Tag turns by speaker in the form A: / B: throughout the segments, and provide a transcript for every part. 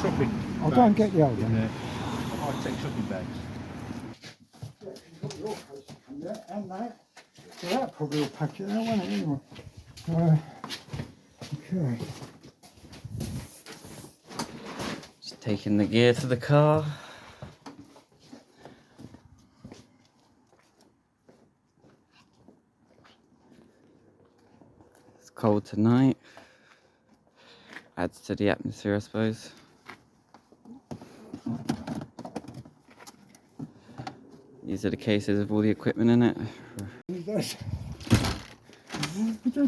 A: Shopping.
B: I'll go and get the old one.
A: I'll take shopping bags.
B: Yeah, you've got your case to come there, and that. So that probably will pack it there, won't it, anyway? Okay.
C: Just taking the gear to the car. It's cold tonight. Adds to the atmosphere, I suppose. These are the cases with all the equipment in it.
B: You've just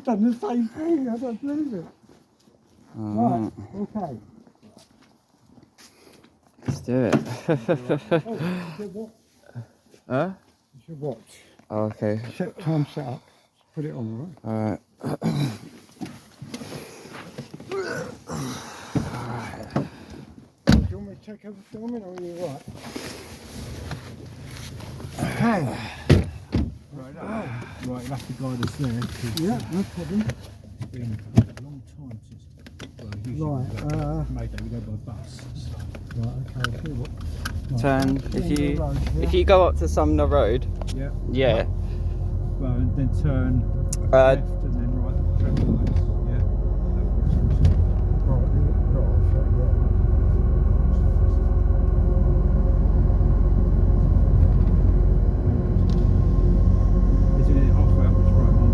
B: done the same thing, I don't believe it. Right, okay.
C: Let's do it. Huh?
B: It's your watch.
C: Oh, okay.
B: Time set up. Put it on, right?
C: Alright.
B: Do you want me to take over filming, or are you right? Okay.
A: Right, you'll have to guide us there.
B: Yeah, no problem.
A: It's been a long time since. Well, usually Mayday we go by bus. So.
B: Right, okay, I'll see what.
C: Turn. If you go up to Sumner Road.
A: Yeah.
C: Yeah.
A: Well, and then turn left and then right. Traffic lights. Yeah. Isn't it half hour which right on?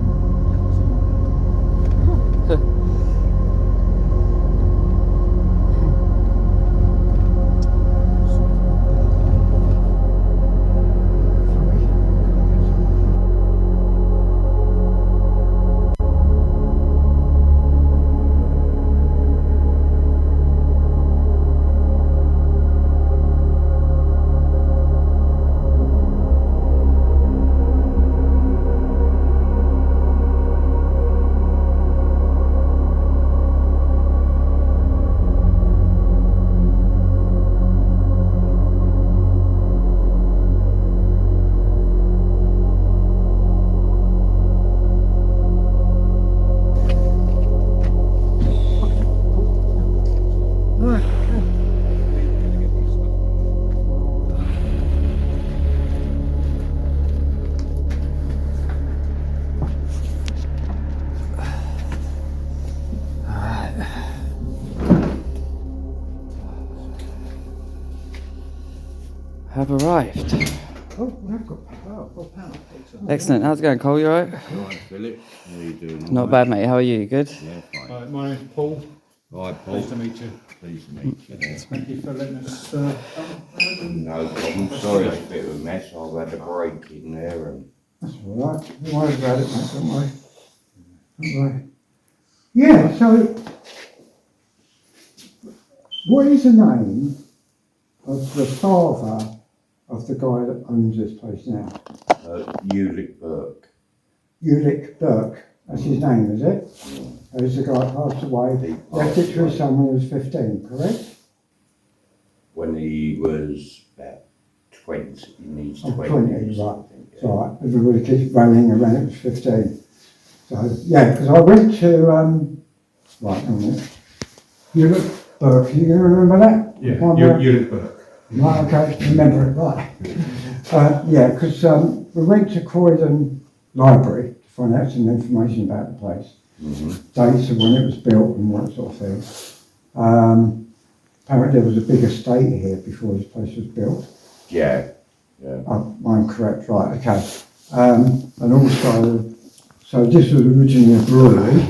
C: Have arrived.
B: Oh, we've got power.
C: Excellent. How's it going, Cole? You alright?
D: Right, Philip, how are you doing?
C: Not bad, mate. How are you? Good?
D: Yeah, fine.
A: My name's Paul.
D: Right, Paul.
A: Nice to meet you.
D: Pleased to meet you. Yeah.
A: Thank you for letting us.
D: No problem. Sorry, it's a bit of a mess. I've had a break in there and.
B: That's all right. Don't worry about it, mate. Don't worry. Don't worry. Yeah, so what is the name of the father of the guy that owns this place now?
D: Ulick Burke.
B: Ulick Burke. That's his name, is it? Who's the guy that passed away? Left it to his son when he was 15, correct?
D: When he was about 20, he needs 20.
B: 20, right. It's all right. Everybody keeps running around, it was 15. So, yeah, because I went to, right, hang on a minute. Ulick Burke, you remember that?
A: Yeah, Ulick Burke.
B: Right, okay, remember it, right. Yeah, because we went to Croydon Library to find out some information about the place. Dates of when it was built and that sort of thing. Apparently there was a big estate here before this place was built.
D: Yeah.
B: I'm correct, right, okay. And also, so this was originally a brewery,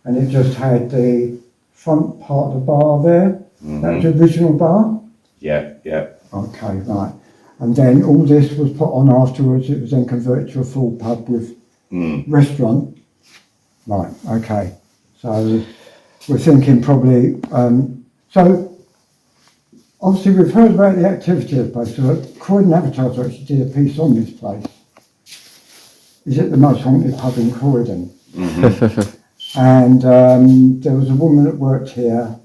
B: and it just had the front part of the bar there. That was the original bar?
D: Yeah.
B: Okay, right. And then all this was put on afterwards. It was then converted to a full pub with restaurant. Right, okay. So we're thinking probably, so obviously we've heard about the activity of the place. So Croydon Advertiser actually did a piece on this place. Is it the most haunted pub in Croydon? And there was a woman that worked here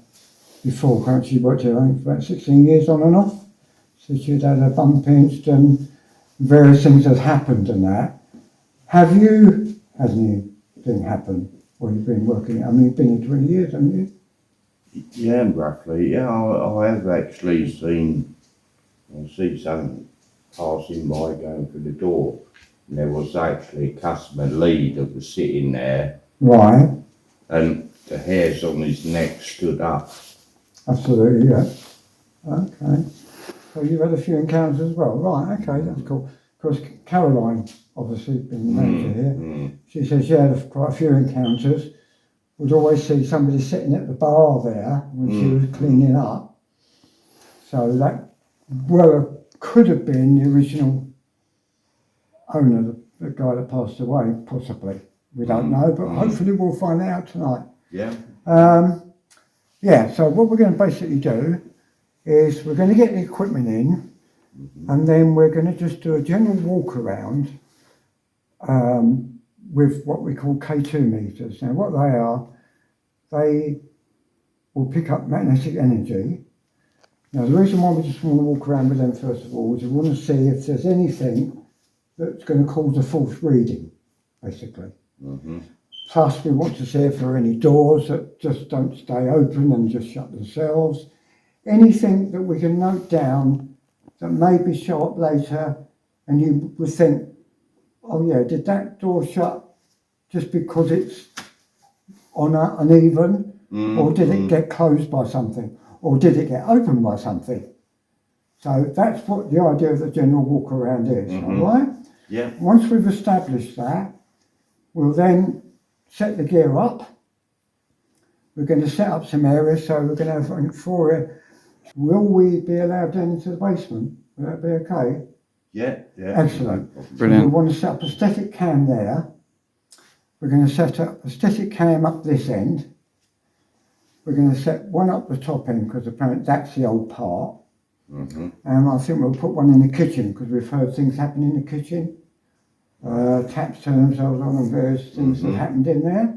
B: before. Currently she worked here, I think, for about 16 years on and off. So she'd had a bump incident, various things had happened and that. Have you had anything happen Or you've been working, I mean, you've been in 20 years, haven't you?
D: Yeah, roughly. Yeah, I have actually seen, I see something passing by going through the door. And there was actually a customer lead that was sitting there,
B: Right,
D: and the hairs on his neck stood up.
B: absolutely, yeah. Okay. So you've had a few encounters as well. Right, okay, that's cool. Because Caroline, obviously, been the manager here, she says she had quite a few encounters. Would always see somebody sitting at the bar there when she was cleaning up. So that, well, could have been the original owner, the guy that passed away, possibly. We don't know, but hopefully we'll find out tonight.
D: Yeah.
B: Yeah, so what we're going to basically do is we're going to get the equipment in, and then we're going to just do a general walk around with what we call K2 meters. Now what they will pick up magnetic energy. Now the reason why we just want to walk around with them first of all is we want to see if there's anything that's going to cause a false reading, basically. Plus we want to see if there are any doors that just don't stay open and just shut themselves. Anything that we can note down that may be show up later and you would think, oh yeah, did that door shut just because it's uneven? Or did it get closed by something? Or did it get opened by something? So that's what the idea of the general walk around is, all right?
D: Yeah.
B: Once we've established that, we'll then set the gear up. We're going to set up some areas, so we're going to have 4 areas. Will we be allowed down into the basement? Will that be okay?
D: Yeah.
B: Excellent.
C: Brilliant.
B: So we want to set up a static cam there. We're going to set up a static cam up this end. We're going to set one up the top end because apparently that's the old part. And I think we'll put one in the kitchen because we've heard things happen in the kitchen. Taps turn themselves on and various things that happened in there.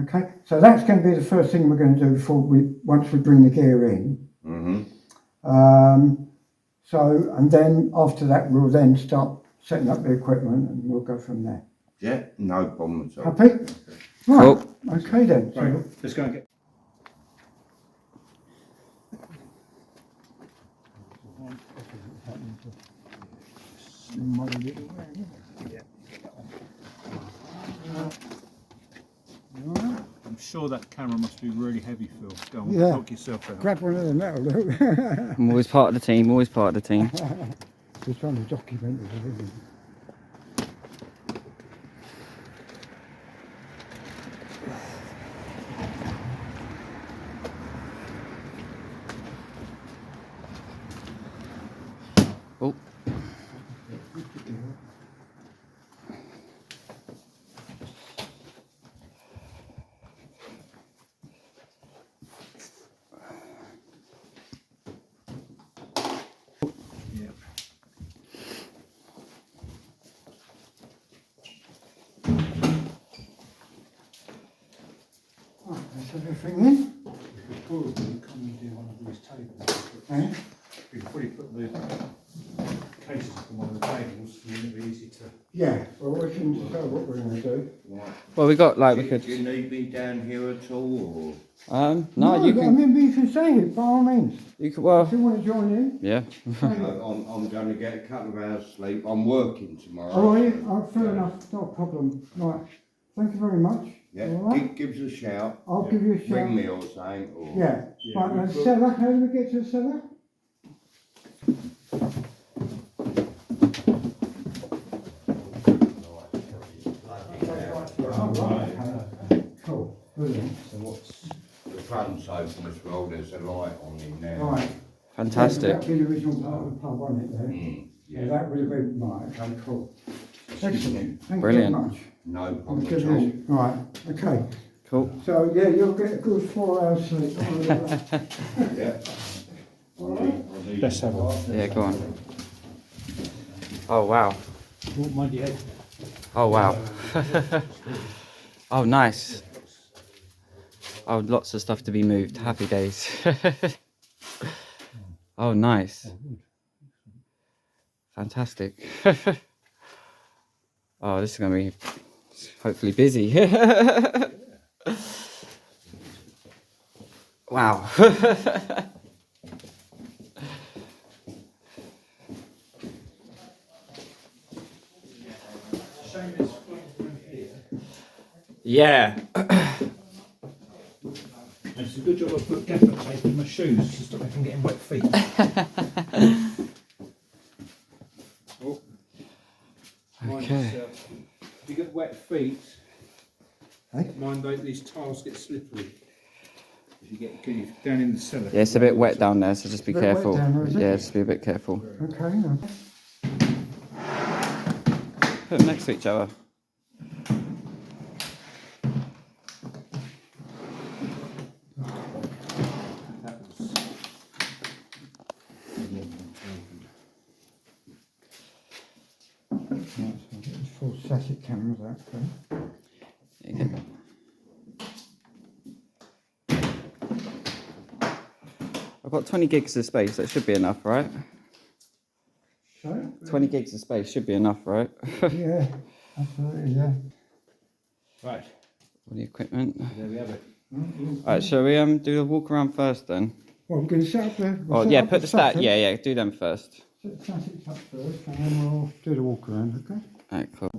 B: Okay, so that's going to be the first thing we're going to do once we bring the gear in. And then after that we'll then start setting up the equipment and we'll go from there.
D: Yeah, no problem at all.
B: Happy? Right,
C: Cool.
B: okay then.
A: Right,
B: So,
A: let's go and get. I'm sure that camera must be really heavy, Phil. Go on,
B: Yeah.
A: knock yourself out.
B: grab one of them now, Luke.
C: I'm always part of the team, always part of the team.
B: We're trying to document it, isn't it?
C: Oh,
A: Yeah.
B: Right, that's everything in.
A: We could probably come do one of these tables.
B: Eh?
A: We could probably put the cases up on one of the tables and then it'd be easy to.
B: Yeah, well we can decide what we're going to do.
C: well, we got like we
D: Do
C: could.
D: you need me down here at all?
C: No, you
B: I
C: can.
B: mean, you can say it by all means.
C: You can. Well,
B: If you want to join in.
C: yeah.
D: Or I'm going to get a couple of hours sleep. I'm working tomorrow.
B: Oh, are you? Oh, fair enough, not a problem. Right, thank you very much.
D: Yeah,
B: All right.
D: give us a shout.
B: I'll give you a shout.
D: Ring me or something. Or...
B: Yeah.
A: Yeah,
B: Right, now,
A: we've got-
B: cellar, how do we get to the cellar? Cool, brilliant.
D: So what's the front's open as well? There's a light on in there.
B: Right.
C: Fantastic.
B: That'd be the original part of the pub, wasn't it, there?
D: Yeah.
B: Yeah, that would have been, right, okay, cool. Excellent, thank
C: Brilliant.
B: you very much.
D: No problem
B: Good
D: at all.
B: news. Right, okay.
C: Cool.
B: So, yeah, you'll get a good 4 hours sleep.
D: Yeah.
A: Let's have a.
C: Yeah, go on. Oh wow.
A: Won't mind your head.
C: Oh wow. Oh nice. Oh, lots of stuff to be moved. Happy days. Oh nice. Fantastic. Oh, this is gonna be hopefully busy. Wow. Yeah.
A: It's a good job I put gaffer tape in my shoes to stop me from getting wet feet. Oh. Mind
C: Okay.
A: yourself. If you get wet feet,
B: Hey?
A: mind these tiles get slippery. If you get down in the cellar.
C: Yeah, it's a bit wet down there, so just be
B: It's a bit wet
C: careful.
B: down there, is it?
C: Yeah, just be a bit careful.
B: Okay, no.
C: Put them next to each other.
A: That was...
B: Right, so I'll get this full static cameras out first.
C: There you go. I've got 20 gigs of space, that should be enough, right?
B: So,
C: 20 gigs of space should be enough, right?
B: yeah, absolutely, yeah.
A: Right,
C: All the equipment.
A: there we have it.
C: Alright, shall we do the walk around first then?
B: Well, I'm going to set up the...
C: Oh yeah, put the stat. Yeah, do them first.
B: Set the statics up first, and then we'll do the walk around, okay?
C: Alright, cool.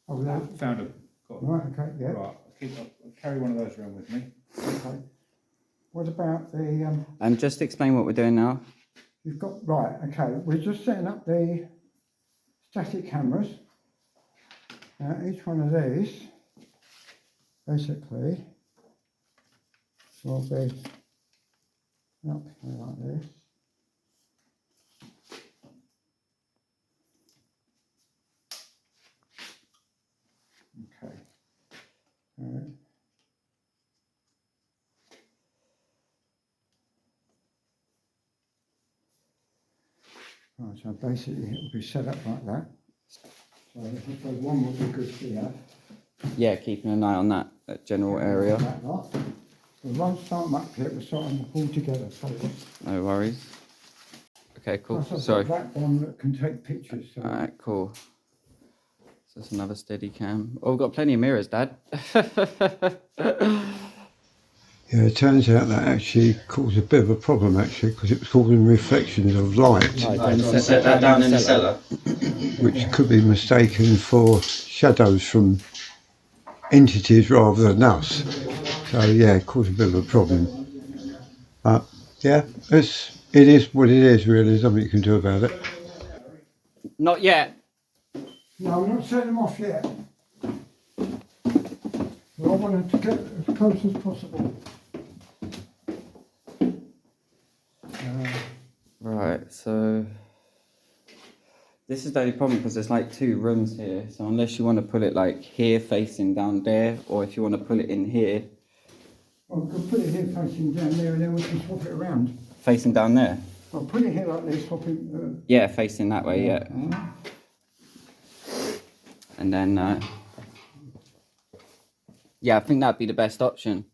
B: Oh, that.
A: Found them. Got 'em.
B: Right, okay, yeah.
A: Right, I'll carry one of those around with me.
B: Okay. What about the,
C: Just explain what we're doing now.
B: you've got, right, okay, we're just setting up the static cameras. Now, each one of these, basically, will be up here like this. Okay. Right, so basically it will be set up like that. So I suppose one will be good here.
C: Yeah, keeping an eye on that general area.
B: That lot. So once start them up here, we'll start them all together. So
C: No worries. Okay, cool.
B: plus I've
C: Sorry.
B: got that one that can take pictures. So
C: Alright, cool. So that's another steady cam. Oh, we've got plenty of mirrors, Dad.
B: yeah, it turns out that actually caused a bit of a problem actually because it was causing reflections of light,
C: Set that down in the cellar.
B: which could be mistaken for shadows from entities rather than us. So yeah, it caused a bit of a problem. But yeah, it is what it is really. There's nothing you can do about it.
C: Not yet.
B: No, I'm not setting them off yet. Well, I want to get as close as possible.
C: Right, so this is the only problem because there's like 2 rooms here. So unless you want to put it like here facing down there, or if you want to put it in here
B: Well, we can put it here facing down there and then we can swap it around.
C: facing down there.
B: I'll put it here like this, swap it.
C: Yeah, facing that way, yeah. And then yeah, I think that'd be the best option.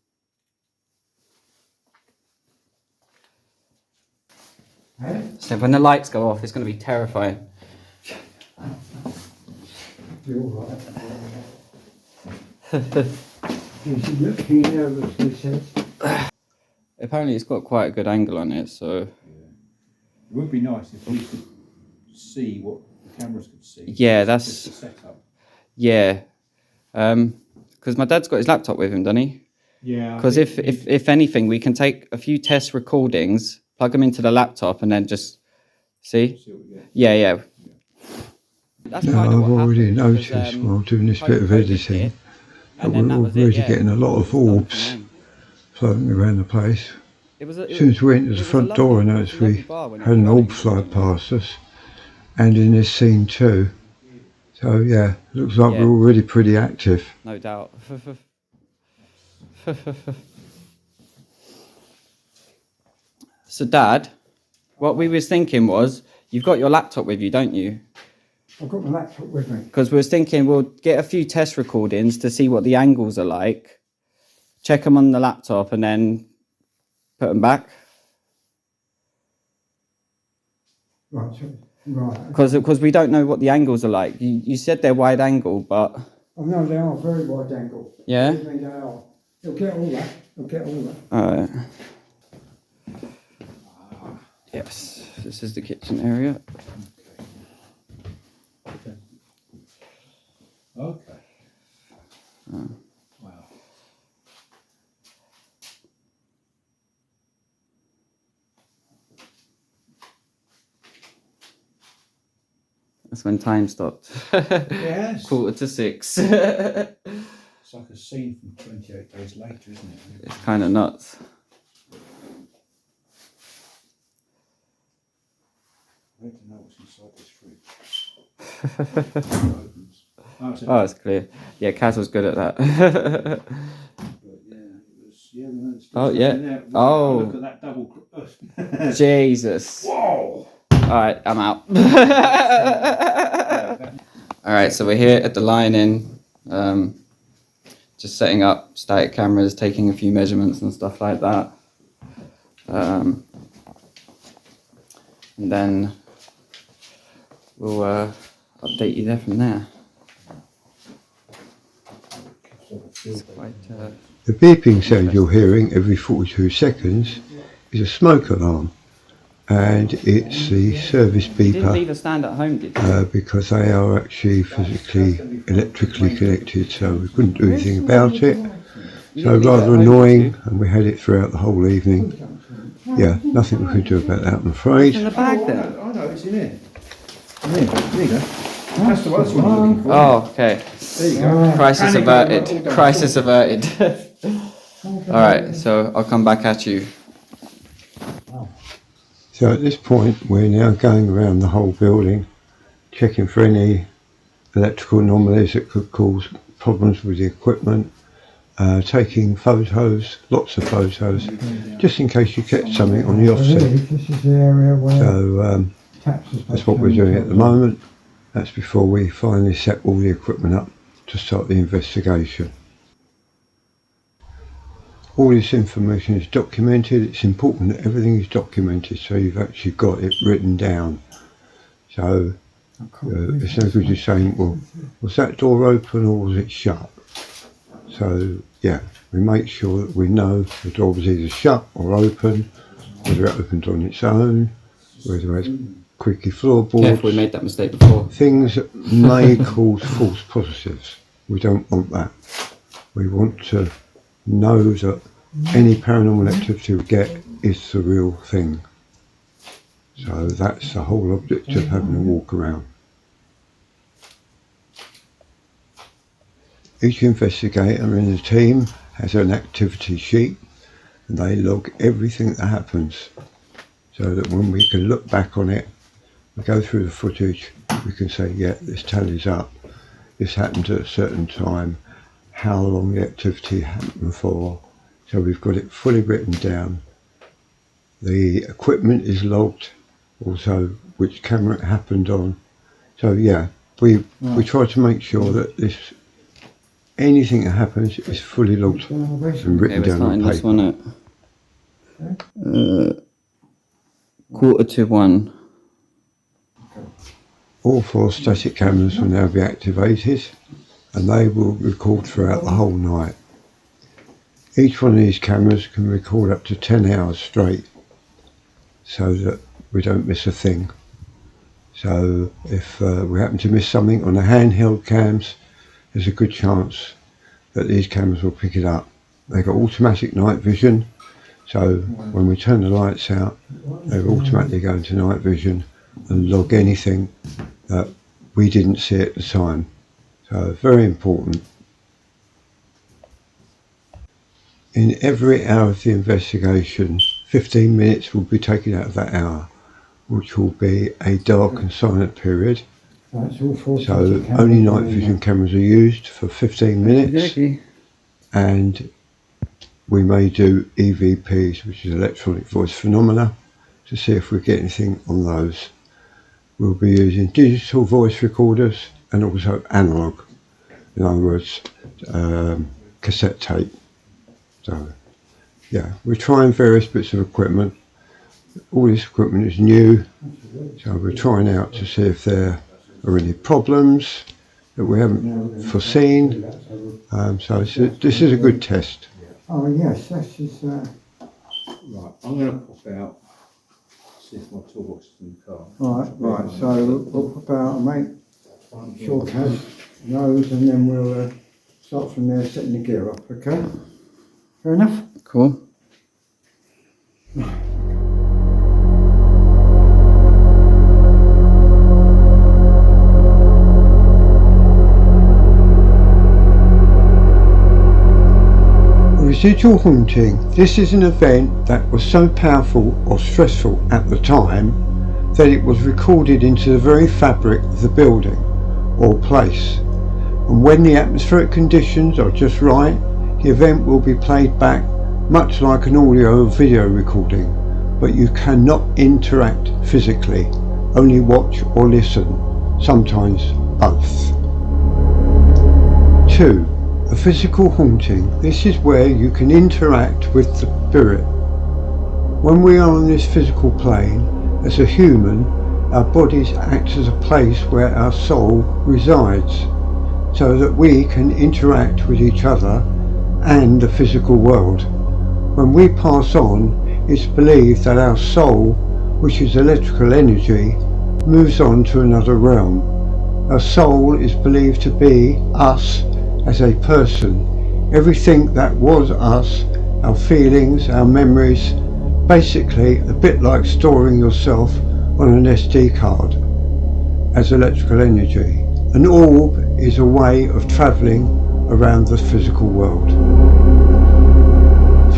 C: So when the lights go off, it's going to be terrifying.
B: Be all right. You should look here, as he says.
C: Apparently it's got quite a good angle on it, so...
A: It would be nice if we could see what the cameras could see.
C: Yeah, that's...
A: Just the setup.
C: Yeah. Because my dad's got his laptop with him, doesn't he?
A: Yeah.
C: Because if anything, we can take a few test recordings, plug them into the laptop, and then just... See?
A: See what we get.
C: Yeah. That's
B: Now,
C: kind of
B: I've
C: what
B: already
C: happened,
B: noticed
C: because,
B: while doing this bit of
C: COVID
B: editing
C: hit,
B: that
C: and then
B: we're
C: that was it,
B: already
C: yeah.
B: getting a lot of
C: Stuff
B: orbs
C: from them.
B: floating around the place.
C: It was a,
B: As soon as we entered the front door, I noticed we had an orb fly past us, and in this scene too. So yeah, looks like we're already pretty active.
C: No doubt. So, Dad, what we was thinking was, you've got your laptop with you, don't you?
B: I've got my laptop with me.
C: Because we was thinking we'll get a few test recordings to see what the angles are like, check them on the laptop, and then put them back.
B: Right, right.
C: Because we don't know what the angles are like. You said they're wide angle, but
B: Oh no, they are very wide angle.
C: yeah.
B: Believe me, they are. He'll get all that. He'll get all that.
C: Alright. Yes, this is the kitchen area.
A: Okay. Wow.
C: That's when time stopped.
A: Yes.
C: 5:45.
A: It's like a scene from 28 Days Later, isn't it?
C: It's kind of nuts.
A: I need to know what's inside this fridge.
C: Oh, it's clear. Yeah, Kaz was good at that. Oh, yeah. Oh.
A: Look at that double.
C: Jesus.
A: Whoa!
C: Alright, I'm out. Alright, so we're here at the line-in. Just setting up static cameras, taking a few measurements and stuff like that. And then we'll update you there from there. It's quite,
E: The beeping sound you're hearing every 42 seconds is a smoke alarm, and it's the service
C: you didn't leave
E: beeper
C: a stand at home, did you?
E: because they are actually physically electrically connected, so we couldn't do anything about it. So rather annoying, and we had it throughout the whole evening. Yeah, nothing we could do about that, I'm afraid.
C: In the bag there.
A: I know, it's in here. There you go. That's the one you're looking for.
C: Oh, okay.
A: There you go.
C: Crisis
A: Panic
C: averted.
A: all done.
C: Crisis averted. Alright, so I'll come back at you.
E: So at this point, we're now going around the whole building, checking for any electrical anomalies that could cause problems with the equipment, taking photos, lots of photos, just in case you catch something on the offset.
B: This is the area where
E: So
B: taps is
E: that's what we're doing at the moment. That's before we finally set all the equipment up to start the investigation. All this information is documented. It's important that everything is documented, so you've actually got it written down. So it's no good just saying, well, was that door open or was it shut? So yeah, we make sure that we know the door was either shut or open, whether it opened on its own, whether it's creaky floorboards.
C: Careful, we made that mistake before.
E: Things that may cause false positives. We don't want that. We want to know that any paranormal activity we get is the real thing. So that's the whole object of having a walk around. Each investigator in the team has an activity sheet, and they log everything that happens, so that when we can look back on it, we go through the footage, we can say, yeah, this tallies up, this happened at a certain time, how long the activity happened for, so we've got it fully written down. The equipment is logged, also which camera it happened on. So yeah, we try to make sure that anything that happens is fully logged and written
C: Okay, we're
E: down on
C: starting this
E: paper.
C: one at 1:45.
E: All 4 static cameras will now be activated, and they will record throughout the whole night. Each one of these cameras can record up to 10 hours straight, so that we don't miss a thing. So if we happen to miss something on the handheld cams, there's a good chance that these cameras will pick it up. They've got automatic night vision, so when we turn the lights out, they will automatically go into night vision and log anything that we didn't see at the time. So very important. In every hour of the investigation, 15 minutes will be taken out of that hour, which will be a dark and silent period. So only night vision cameras are used for 15 minutes, and we may do EVPs, which is electronic voice phenomena, to see if we get anything on those. We'll be using digital voice recorders and also analog, in other words, cassette tape. So yeah, we're trying various bits of equipment. All this equipment is new, so we're trying out to see if there are any problems that we haven't foreseen. So this is a good test.
B: Oh yes, that's just.
A: Right, I'm going to pop out, see if my toolbox is in the car.
B: Right. So we'll pop out and make sure Kaz knows, and then we'll start from there, setting the gear up. Okay. Fair enough.
C: Cool.
E: Residual haunting. This is an event that was so powerful or stressful at the time that it was recorded into the very fabric of the building or place. And when the atmospheric conditions are just right, the event will be played back much like an audio or video recording, but you cannot interact physically, only watch or listen, sometimes both. 2. A physical haunting. This is where you can interact with the spirit. When we are on this physical plane, as a human, our bodies act as a place where our soul resides, so that we can interact with each other and the physical world. When we pass on, it's believed that our soul, which is electrical energy, moves on to another realm. Our soul is believed to be us as a person, everything that was us, our feelings, our memories, basically a bit like storing yourself on an SD card as electrical energy. An orb is a way of travelling around the physical world.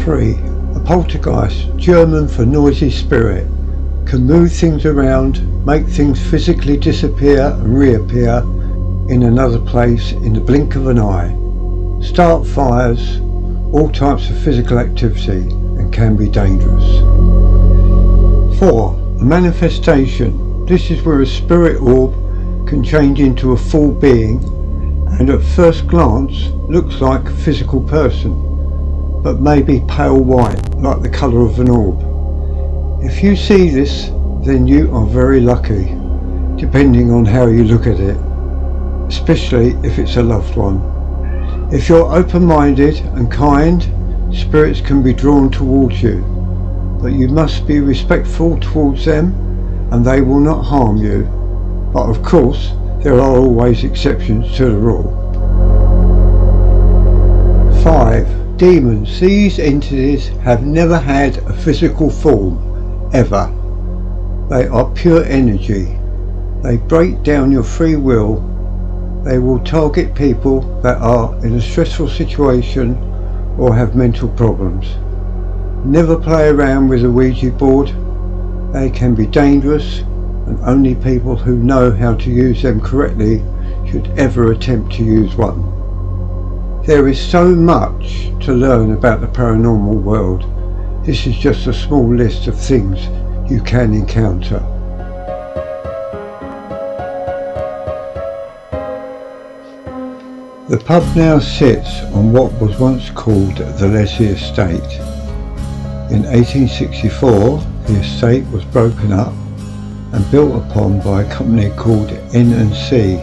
E: 3. A poltergeist, German for noisy spirit, can move things around, make things physically disappear and reappear in another place in the blink of an eye, start fires, all types of physical activity, and can be dangerous. 4. A manifestation. This is where a spirit orb can change into a full being and at first glance looks like a physical person, but may be pale white, like the colour of an orb. If you see this, then you are very lucky, depending on how you look at it, especially if it's a loved one. If you're open-minded and kind, spirits can be drawn towards you, but you must be respectful towards them and they will not harm you. But of course, there are always exceptions to the rule. 5. Demons. These entities have never had a physical form, ever. They are pure energy. They break down your free will. They will target people that are in a stressful situation or have mental problems. Never play around with a Ouija board. They can be dangerous, and only people who know how to use them correctly should ever attempt to use one. There is so much to learn about the paranormal world. This is just a small list of things you can encounter. The pub now sits on what was once called the Leslie Estate. In 1864, the estate was broken up and built upon by a company called N&C,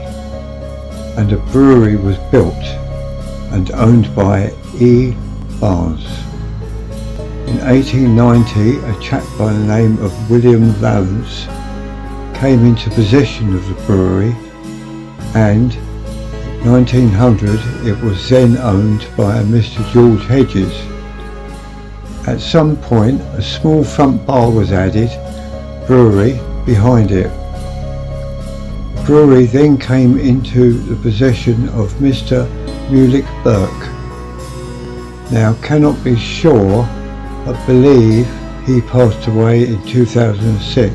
E: and a brewery was built and owned by E. Barnes. In 1890, a chap by the name of William Valence came into possession of the brewery, and 1900 it was then owned by a Mr. George Hedges. At some point a small front bar was added, brewery, behind it. The brewery then came into the possession of Mr. Mullick Burke. Now cannot be sure, but believe he passed away in 2006.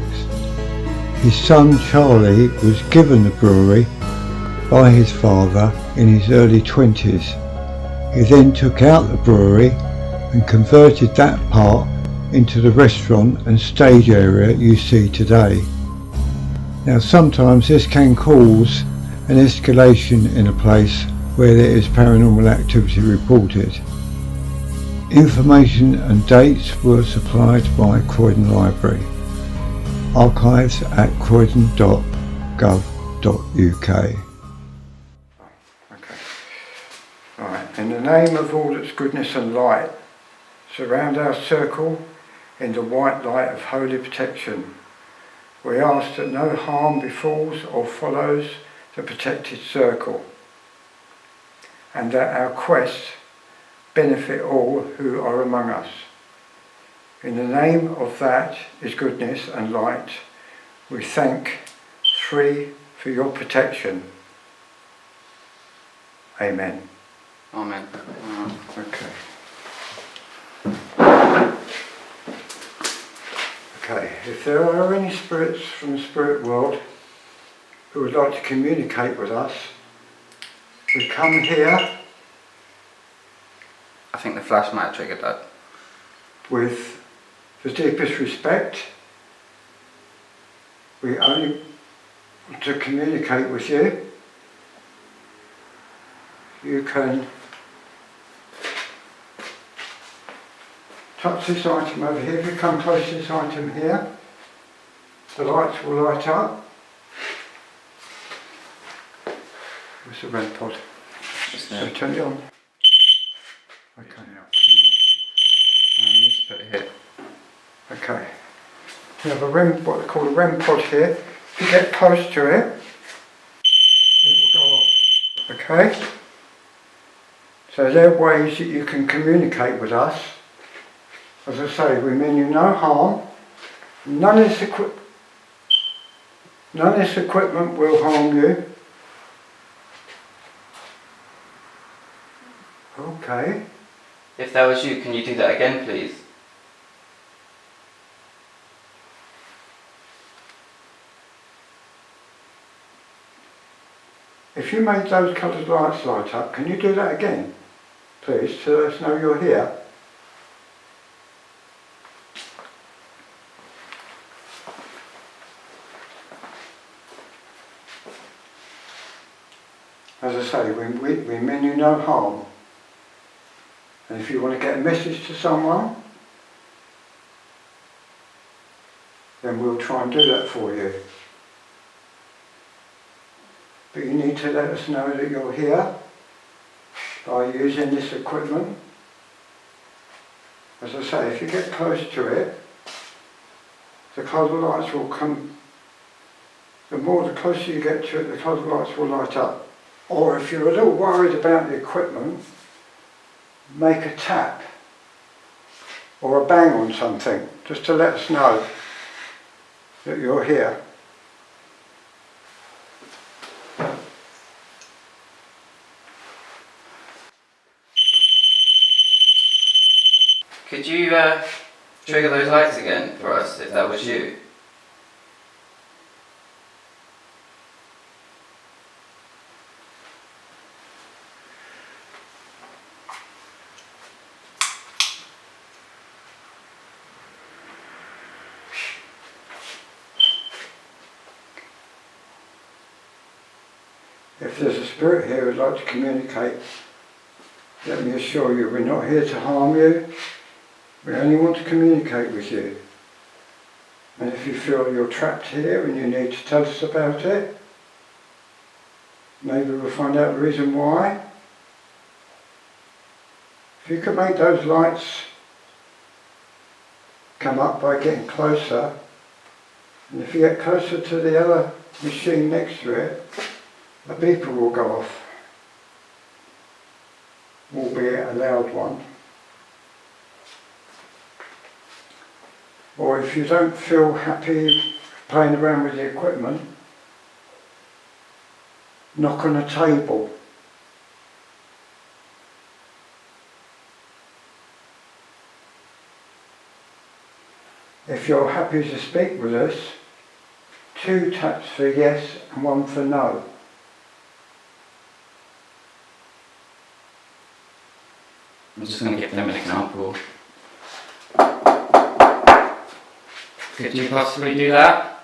E: His son Charlie was given the brewery by his father in his early 20s. He then took out the brewery and converted that part into the restaurant and stage area you see today. Now sometimes this can cause an escalation in a place where there is paranormal activity reported. Information and dates were supplied by Croydon Library. Archives at croydon.gov.uk. Okay. Right, in the name of all that's goodness and light,
B: surround our circle in the white light of holy protection. We ask that no harm befalls or follows the protected circle, and that our quest benefit all who are among us. In the name of that is goodness and light, we thank three for your protection. Amen.
C: Amen.
B: Okay. Okay, if there are any spirits from the spirit world who would like to communicate with us, we come here
C: I think the flash might have triggered that.
B: with the deepest respect. We only want to communicate with you. You can touch this item over here. If you come close to this item here, the lights will light up. Where's the red pod?
C: Just
B: So
C: there.
B: turn it on. Okay.
C: Just put it here.
B: Okay. We have a REM, what they call a REM pod here. If you get close to it, it will go off. Okay? So there are ways that you can communicate with us. As I say, we mean you no harm. None of this equipment will harm you. Okay.
C: If that was you, can you do that again, please?
B: If you made those coloured lights light up, can you do that again, please, to let us know you're here? As I say, we mean you no harm. And if you want to get a message to someone, then we'll try and do that for you. But you need to let us know that you're here by using this equipment. As I say, if you get close to it, the coloured lights will come. The closer you get to it, the coloured lights will light up. Or if you're a little worried about the equipment, make a tap or a bang on something, just to let us know that you're here.
C: Could you trigger those lights again for us, if that was you?
B: If there's a spirit here who'd like to communicate, let me assure you, we're not here to harm you. We only want to communicate with you. And if you feel you're trapped here and you need to tell us about it, maybe we'll find out the reason why. If you could make those lights come up by getting closer, and if you get closer to the other machine next to it, a beeper will go off, albeit a loud one. Or if you don't feel happy playing around with the equipment, knock on a table. If you're happy to speak with us, 2 taps for yes and 1 for no.
C: I'm just going to give them an example. Could you possibly do that?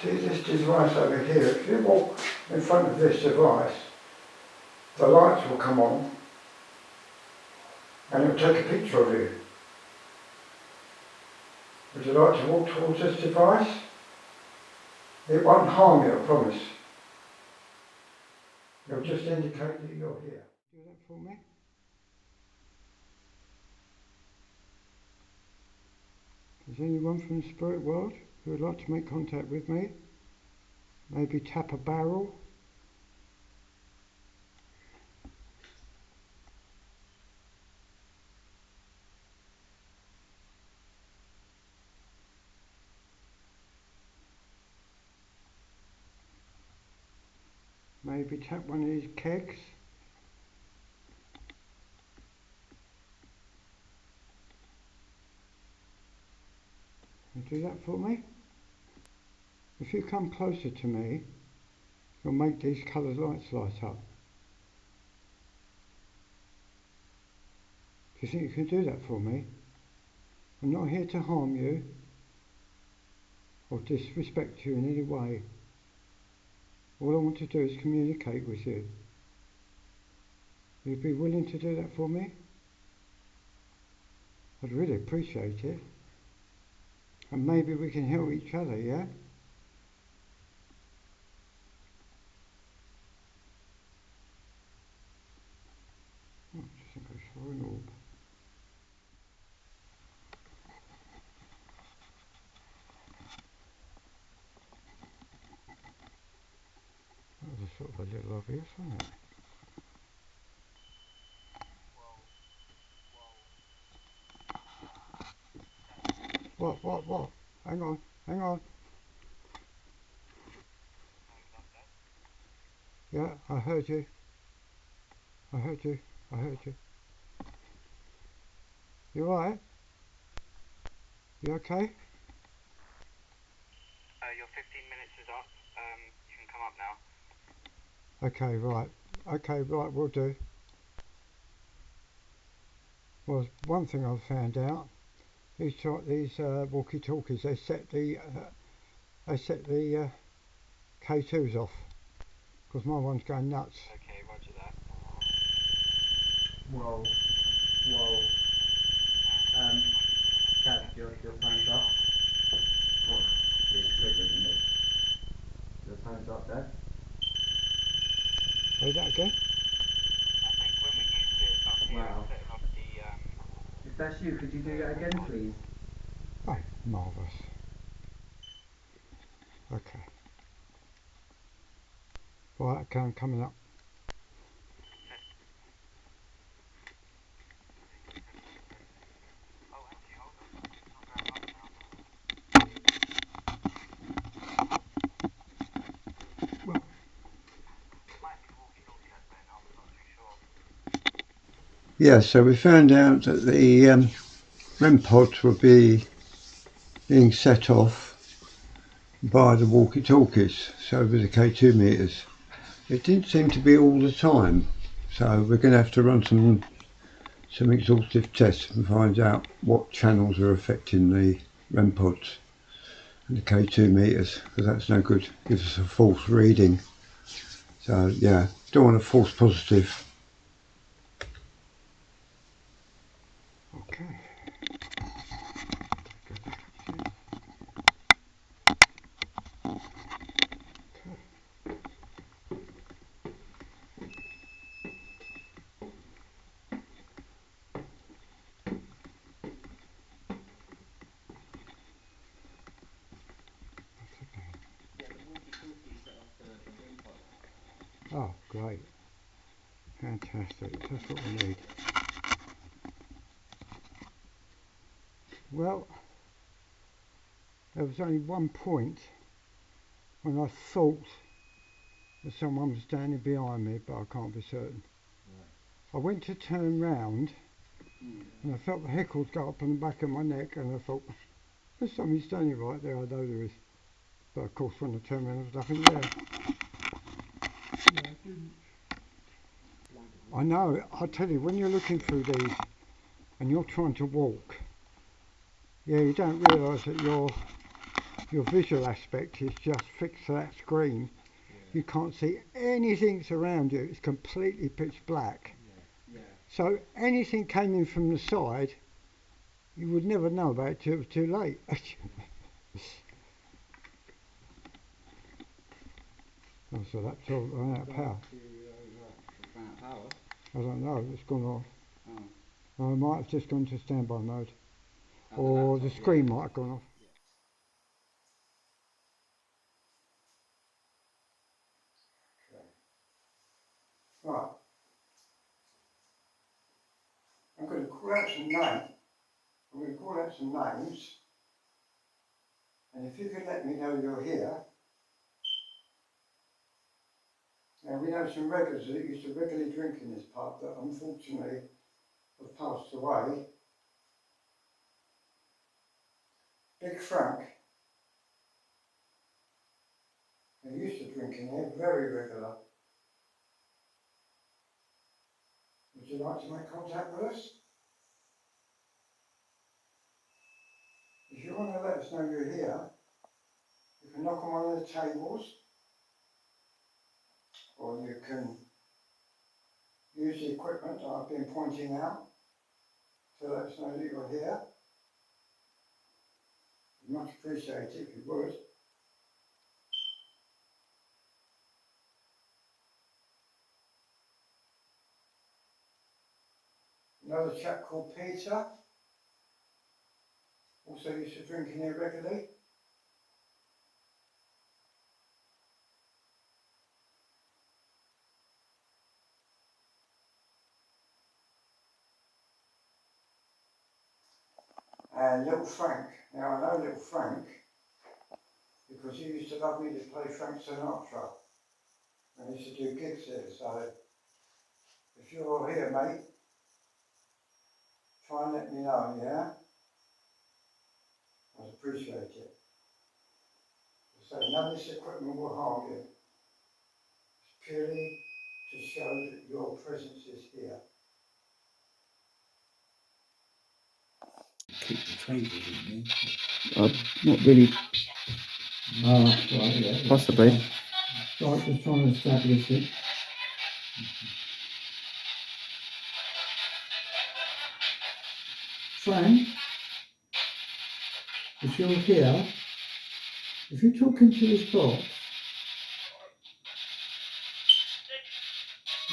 B: See this device over here, if you walk in front of this device, the lights will come on and it will take a picture of you. Would you like to walk towards this device? It won't harm you, I promise. It'll just indicate that you're here. Do that for me. Is anyone from the spirit world who would like to make contact with me? Maybe tap a barrel? Maybe tap one of these kegs? You do that for me? If you come closer to me, you'll make these coloured lights light up. Do you think you can do that for me? I'm not here to harm you or disrespect you in any way. All I want to do is communicate with you. Will you be willing to do that for me? I'd really appreciate it. And maybe we can help each other, yeah? Oh, I think I saw an orb. That was sort of a little obvious, wasn't it? What? Hang on. Yeah, I heard you. You alright? You okay?
C: Your 15 minutes is up. You can come up now.
B: Okay, right, we'll do. Well, one thing I've found out, these walkie-talkies, they set the K2s off, because my one's going nuts.
C: Okay, roger that.
F: Whoa. Dad, your phone's up. What? It's triggered, isn't it? Your phone's up, Dad?
B: Say that again?
C: I think when we used it up here,
F: Wow.
C: setting off the
F: If that's you, could you do that again, please?
B: Oh, marvellous. Okay. Right, okay, I'm coming up.
E: Yeah, so we found out that the REM pods were being set off by the walkie-talkies, so with the K2 meters. It didn't seem to be all the time, so we're going to have to run some exhaustive tests and find out what channels are affecting the REM pods and the K2 meters, because that's no good, gives us a false reading. So yeah, don't want a false positive.
B: Okay. Oh, great. Fantastic. That's what we need. Well, there was only one point when I thought that someone was standing behind me, but I can't be certain. Right. I went to turn round and I felt the heckles go up on the back of my neck, and I thought, there's something standing right there, I know there is. But of course when I turned around there was nothing there. I know, I tell you, when you're looking through these and you're trying to walk, yeah, you don't realise that you're your visual aspect is just fixed to that screen. You can't see anything around you. It's completely pitch black. So anything came in from the side, you would never know about it till it was too late. Oh, so that's all run out of power. I don't know, it's gone off. I might have just gone to standby mode. Or the screen might have gone off. Right. I'm going to call out some names. I'm going to call out some names. And if you could let me know you're here. Now we know some regulars that used to regularly drink in this pub that unfortunately have passed away. Big Frank, who used to drink in here, very regular. Would you like to make contact with us? If you want to let us know you're here, you can knock on one of the tables, or you can use the equipment that I've been pointing out to let us know that you're here. We'd much appreciate it if you would. Another chap called Peter, also used to drink in here regularly. And Little Frank. Now I know Little Frank because he used to love me to play Frank Sinatra. And he used to do gigs here, so if you're here, mate, try and let me know, yeah? I'd appreciate it. So none of this equipment will harm you. It's purely to show that your presence is here.
A: Keep the table, didn't
C: Not really.
B: Oh, right, yeah.
C: Possibly.
B: Right, just trying to establish it. Frank, if you're here, if you talk into this box,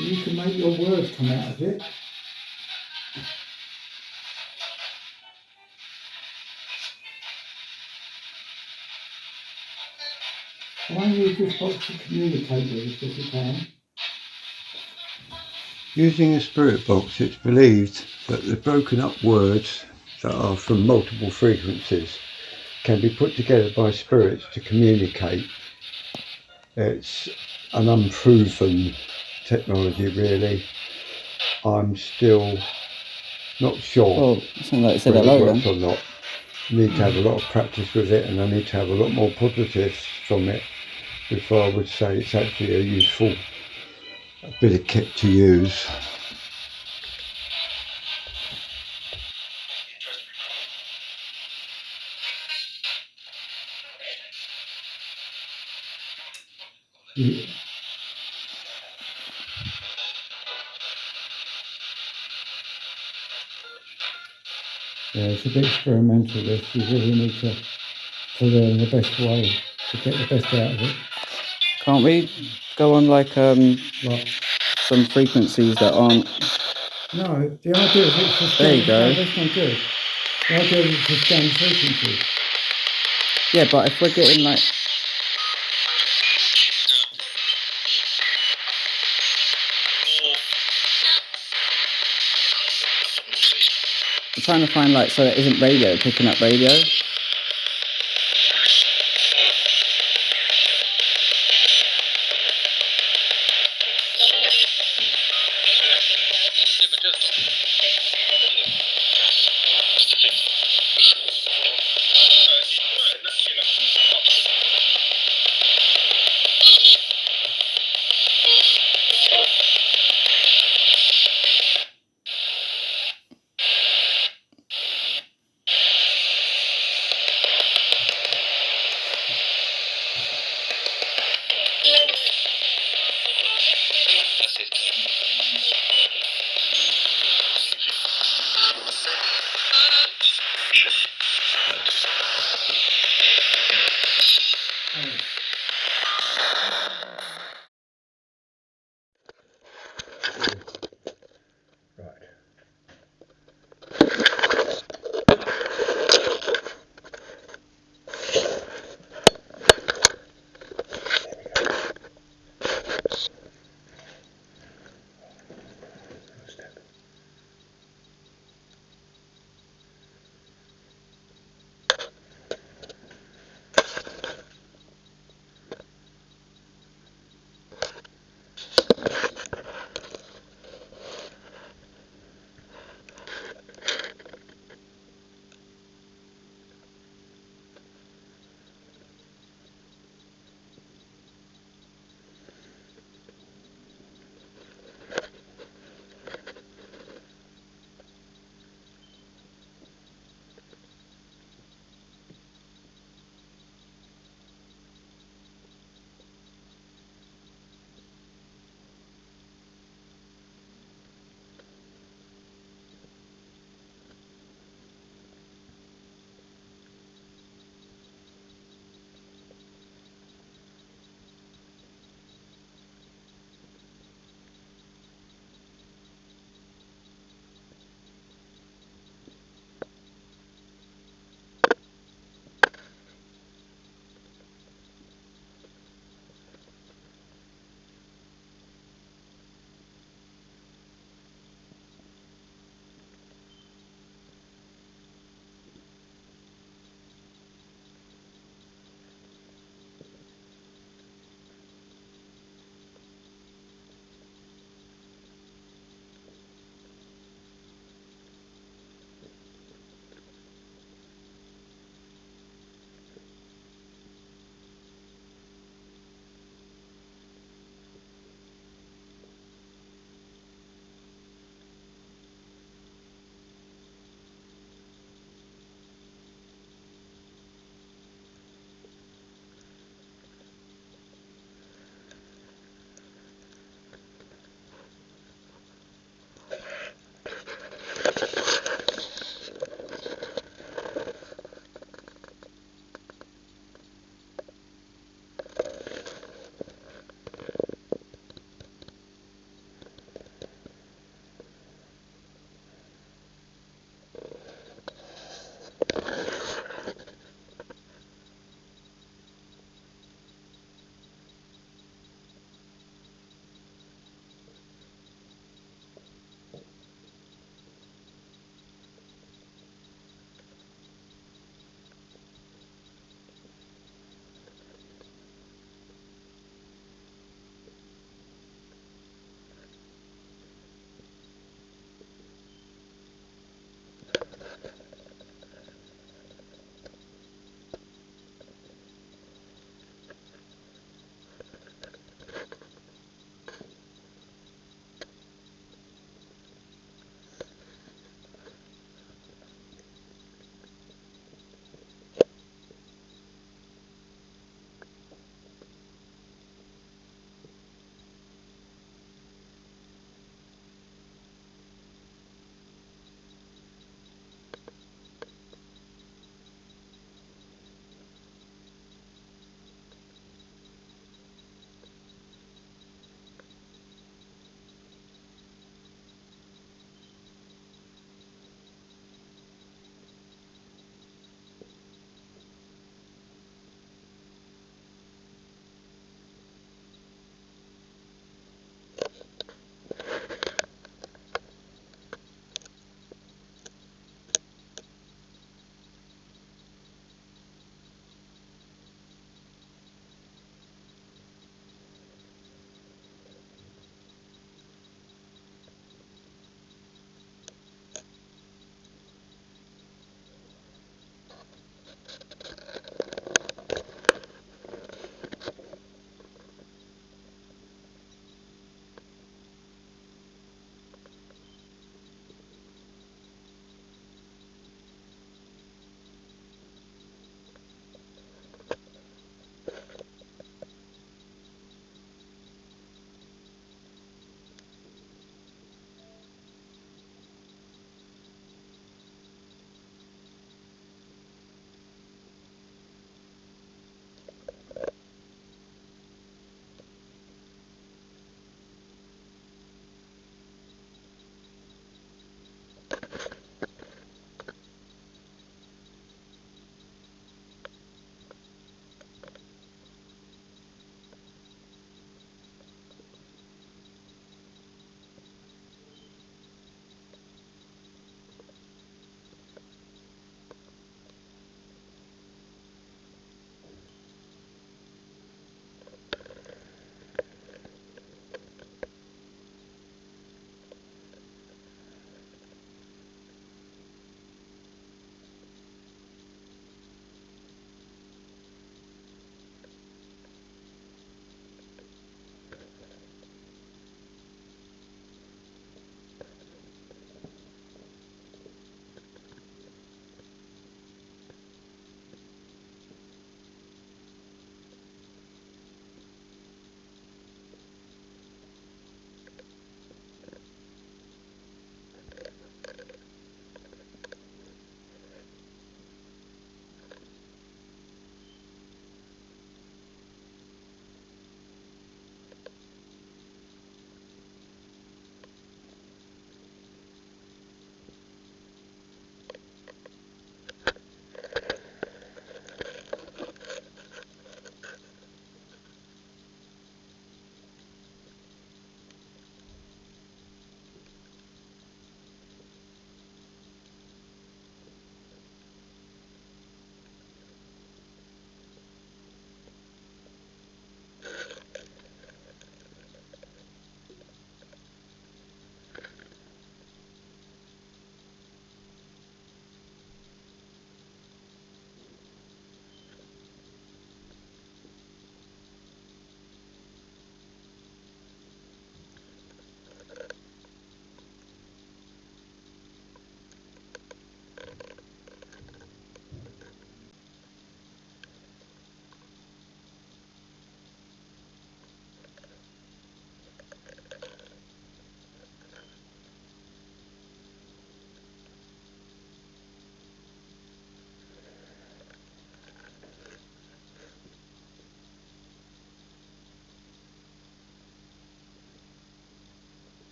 B: you can make your words come out of it. Try and use this box to communicate with us if you can.
E: Using a spirit box, it's believed that the broken up words that are from multiple frequencies can be put together by spirits to communicate. It's an unproven technology, really. I'm still not sure
C: Well, something like you said
E: whether
C: hello
E: it works
C: then.
E: or not. I need to have a lot of practice with it, and I need to have a lot more positives from it before I would say it's actually a useful bit of kit to use.
B: Yeah. Yeah, it's a bit experimental this. You really need to learn the best way to get the best out of it.
C: Can't we go on like
B: Like,
C: some frequencies that aren't?
B: no, the idea is it's to scan.
C: There you go.
B: No, that's not good. The idea is to scan frequencies.
C: Yeah, but if we're getting like. I'm trying to find like so it isn't radio picking up radio.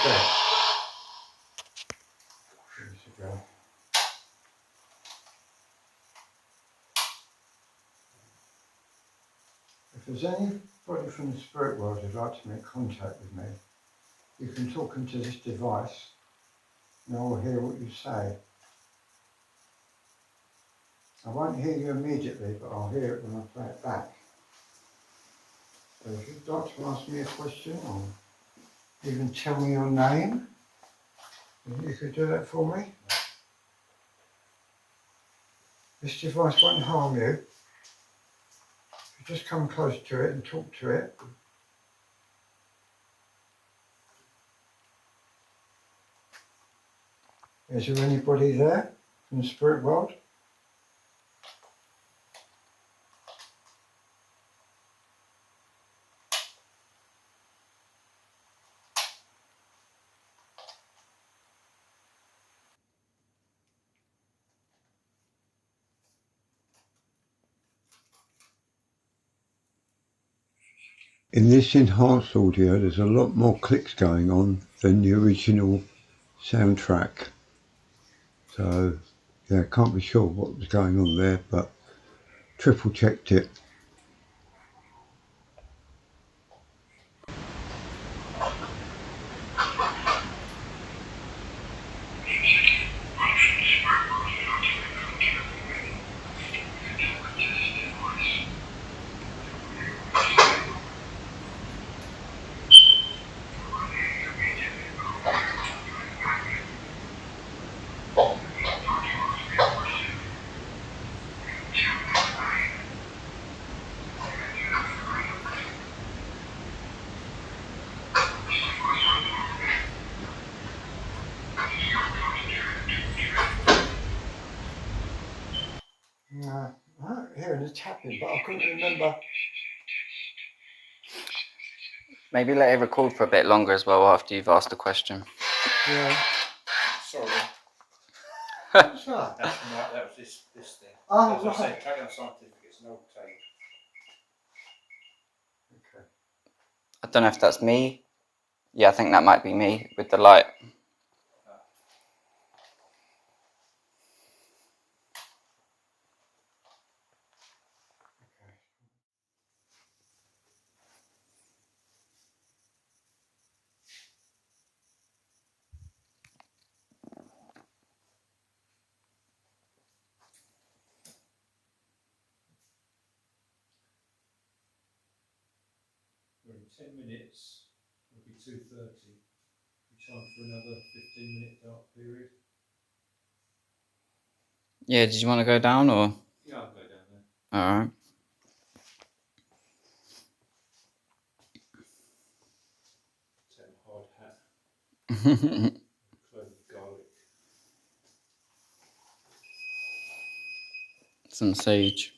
B: step. Years ago. If there's anybody from the spirit world who'd like to make contact with me, you can talk into this device and I'll hear what you say. I won't hear you immediately, but I'll hear it when I play it back. So if you'd like to ask me a question or even tell me your name, you could do that for me. This device won't harm you. You just come close to it and talk to it. Is there anybody there from the spirit world?
E: In this enhanced audio, there's a lot more clicks going on than the original soundtrack. So, yeah, can't be sure what was going on there, but triple checked it.
B: I'm hearing the tapping, but I couldn't remember.
C: Maybe let it record for a bit longer as well after you've asked the question.
B: Yeah.
A: Sorry.
B: What's that?
A: That's from that was this thing.
B: Oh,
A: As I said,
B: right.
A: carry on scientific, it's an old tape.
B: Okay.
C: I don't know if that's me. Yeah, I think that might be me with the light.
A: We're in 10 minutes, it'll be 2:30. Time for another 15-minute dark period.
C: Yeah, did you want to go down or?
A: Yeah, I'll go down there.
C: Alright.
A: Take a hard hat, clove of garlic.
C: Some sage.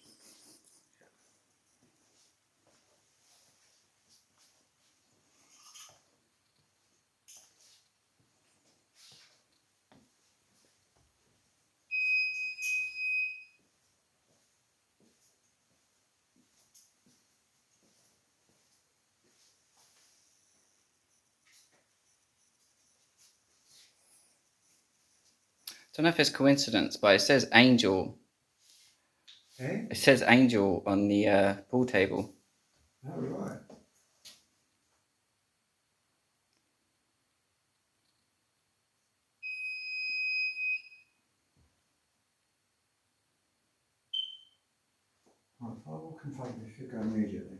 C: Don't know if it's coincidence, but it says angel.
B: Hey?
C: It says angel on the pool table.
B: Oh, right. Right, if I walk in front of you, you should go immediately.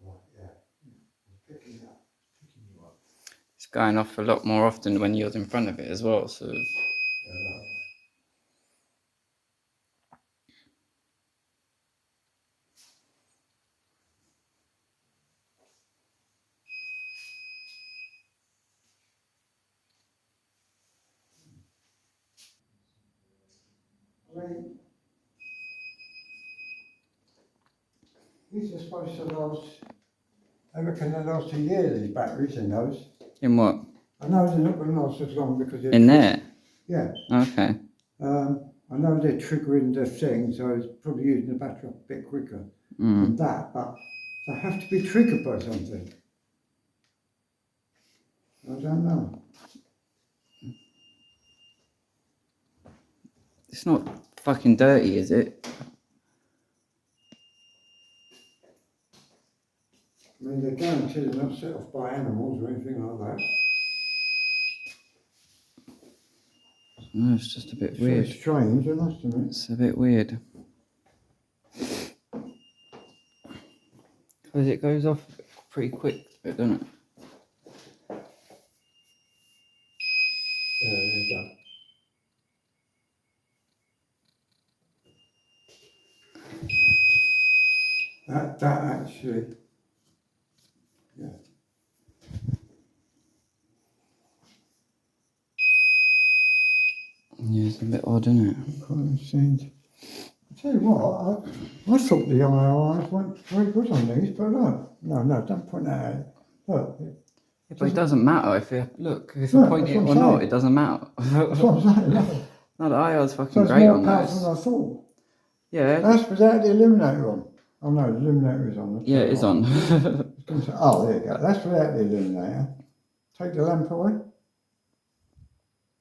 B: Right, yeah. It's picking up.
A: Picking you up.
C: It's going off a lot more often when you're in front of it as well, so...
B: Yeah, right. I mean, these are supposed to last, I reckon they last a year, these batteries in those.
C: In what?
B: I know they're not going to last as long because they're
C: In there?
B: Yeah.
C: Okay.
B: I know they're triggering the thing, so it's probably using the battery up a bit quicker than that, but they have to be triggered by something. I don't know.
C: It's not fucking dirty, is it?
B: I mean, they're guaranteed they're not set off by animals or anything like that.
C: No, it's just a bit
B: It's
C: weird.
B: very strange, I must admit.
C: It's a bit weird. Because it goes off pretty quick, doesn't it?
B: Yeah, there you go. That actually, yeah.
C: Yeah, it's a bit odd, isn't it?
B: Quite strange. I tell you what, I thought the IRIs weren't very good on these, but look, no, don't point that out. Look,
C: Yeah, but it doesn't matter if you look, if
B: No,
C: you point
B: that's
C: it
B: what
C: or
B: I'm
C: not,
B: saying.
C: it doesn't matter.
B: that's what I'm saying. Look.
C: No, the IR's fucking
B: So it's
C: great
B: more
C: on
B: powerful
C: those.
B: than I thought.
C: Yeah.
B: That's without the illuminator on. Oh no, the illuminator is on.
C: Yeah, it is on.
B: Oh, there you go. That's without the illuminator. Take the lamp away.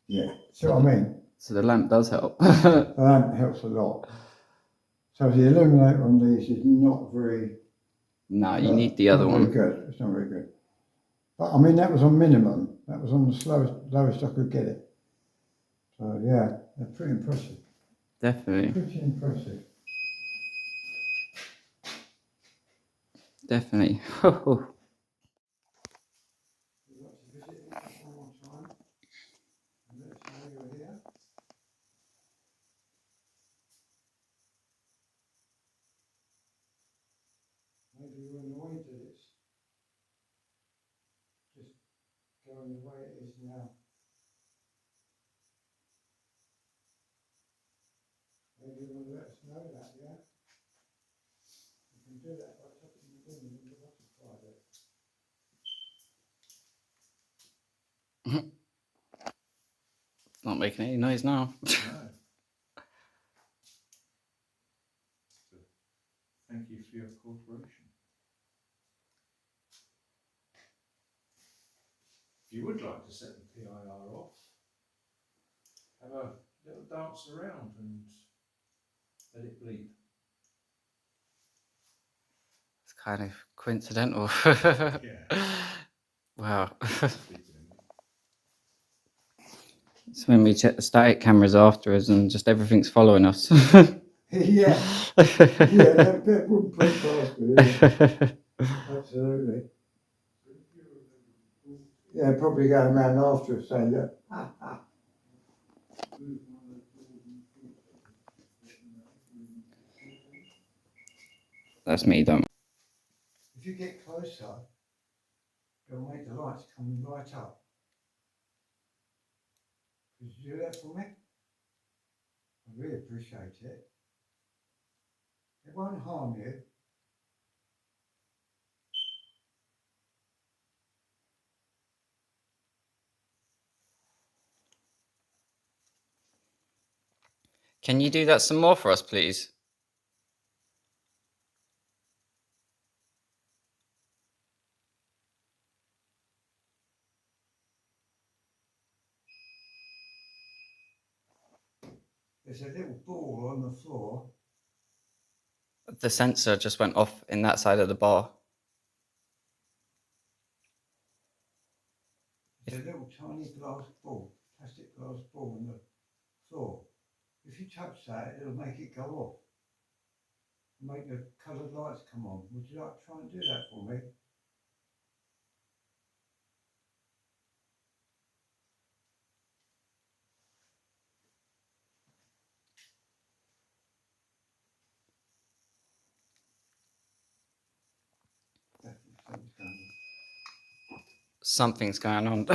B: Yeah, see what I mean?
C: So the lamp does help.
B: The lamp helps a lot. So the illuminator on these is not very...
C: No, you need the other one.
B: Very good. It's not very good. But I mean, that was on minimum. That was on the lowest I could get it. So yeah, they're pretty impressive.
C: Definitely.
B: Pretty impressive.
C: Definitely.
B: Would you like to visit it one more time? And let us know you're here. Maybe you're annoyed that it's just going the way it is now. Maybe you want to let us know that, yeah? You can do that by touching the woman in the butterfly there.
C: It's not making any noise now.
A: No. So, thank you for your cooperation. If you would like to set the PIR off, have a little dance around and let it bleed.
C: It's kind of coincidental.
A: Yeah.
C: Wow. It's when we check the static cameras afterwards and just everything's following us.
B: Yeah, that wouldn't put it past me, absolutely. Yeah, probably going around after us saying, look,
C: That's me, don't.
B: if you get closer, it'll make the lights come right up. Could you do that for me? I really appreciate it. It won't harm you.
C: Can you do that some more for us, please?
B: There's a little ball on the floor.
C: The sensor just went off in that side of the bar.
B: There's a little tiny glass ball, plastic glass ball on the floor. If you touch that, it'll make it go off. Make the coloured lights come on. Would you like to try and do that for me?
C: Something's going on.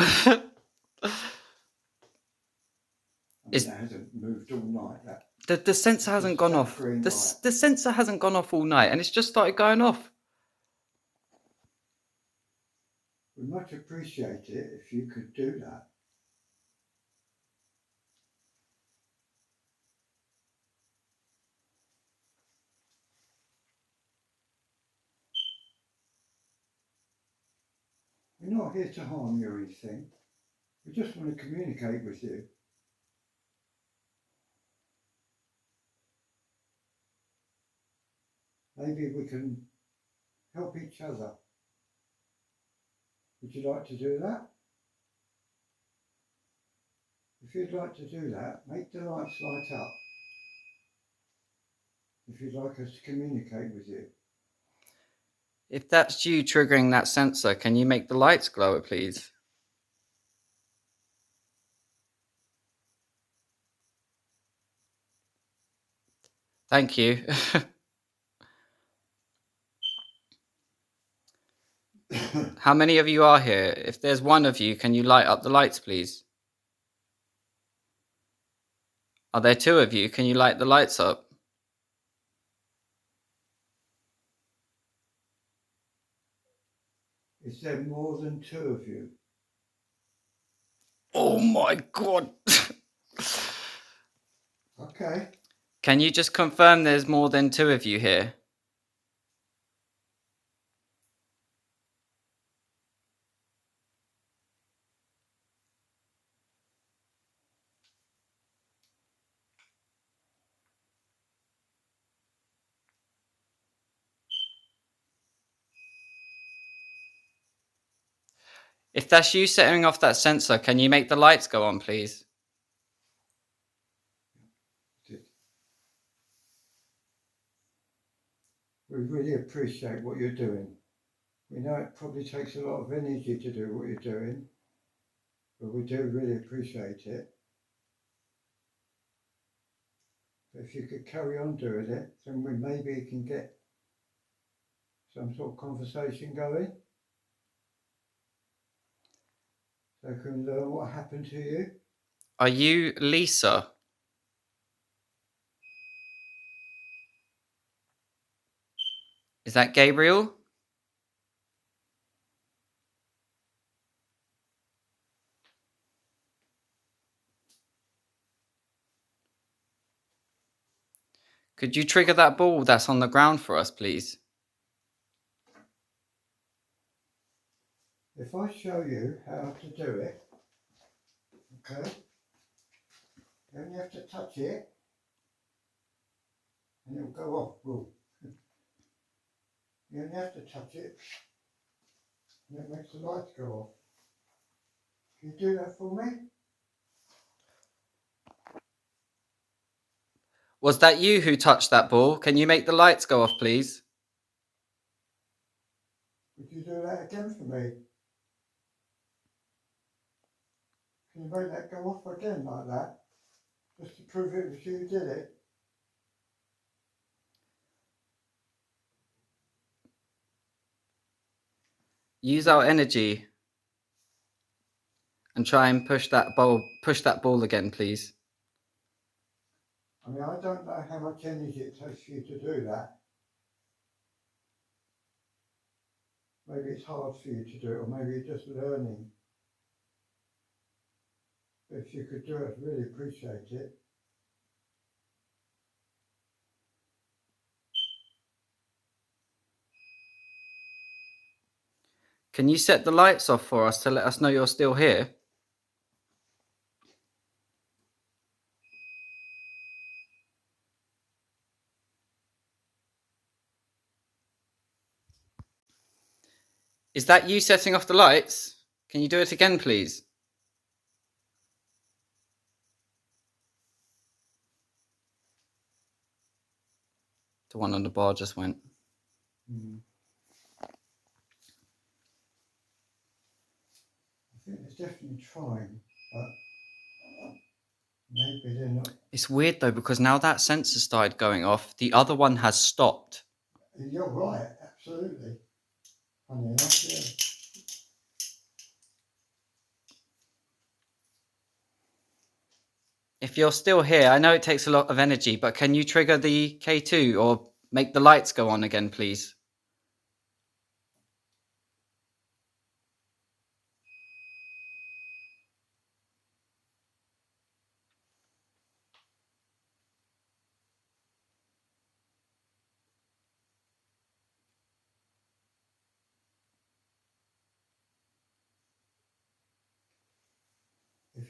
B: It hasn't moved all night.
C: The sensor hasn't gone off. The sensor hasn't gone off all night and it's just started going off.
B: We'd much appreciate it if you could do that. We're not here to harm you or anything. We just want to communicate with you. Maybe we can help each other. Would you like to do that? If you'd like to do that, make the lights light up. If you'd like us to communicate with you.
C: If that's you triggering that sensor, can you make the lights glow, please? Thank you. How many of you are here? If there's one of you, can you light up the lights, please? Are there two of you? Can you light the lights up?
B: Is there more than two of you?
C: Oh my God.
B: Okay.
C: Can you just confirm there's more than two of you here? If that's you setting off that sensor, can you make the lights go on, please?
B: We really appreciate what you're doing. We know it probably takes a lot of energy to do what you're doing, but we do really appreciate it. If you could carry on doing it, then we maybe can get some sort of conversation going. So we can learn what happened to you.
C: Are you Lisa? Is that Gabriel? Could you trigger that ball that's on the ground for us, please?
B: If I show you how to do it, okay, you only have to touch it and it'll go off. Boom. You only have to touch it and it makes the lights go off. Can you do that for me?
C: Was that you who touched that ball? Can you make the lights go off, please?
B: Would you do that again for me? Can you make that go off again like that? Just to prove it was you who did it?
C: Use our energy and try and push that ball again, please.
B: I mean, I don't know how much energy it takes for you to do that. Maybe it's hard for you to do it, or maybe you're just learning. But if you could do it, I'd really appreciate it.
C: Can you set the lights off for us to let us know you're still here? Is that you setting off the lights? Can you do it again, please? The one on the bar just went.
B: I think they're definitely trying, but maybe they're not.
C: It's weird though, because now that sensor started going off, the other one has stopped.
B: You're right, absolutely. Funny enough, yeah.
C: If you're still here, I know it takes a lot of energy, but can you trigger the K2 or make the lights go on again, please?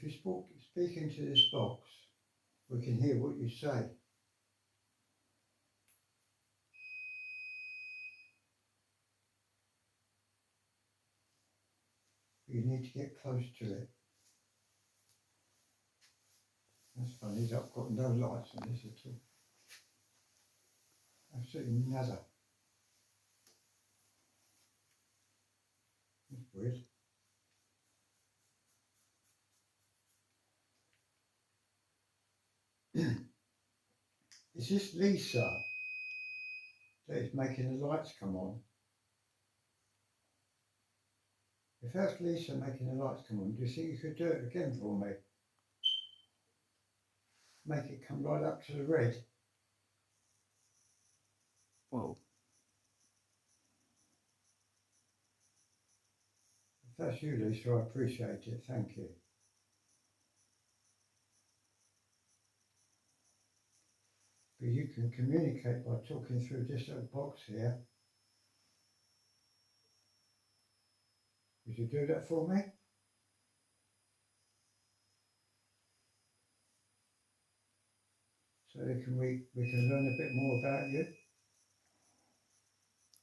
B: If you speak into this box, we can hear what you say. You need to get close to it. That's funny, I've got no lights on this at all. Absolutely nada. That's weird. Is this Lisa that is making the lights come on? If that's Lisa making the lights come on, do you think you could do it again for me? Make it come right up to the red.
C: Whoa.
B: If that's you, Lisa, I appreciate it. Thank you. But you can communicate by talking through this little box here. Would you do that for me? So we can learn a bit more about you.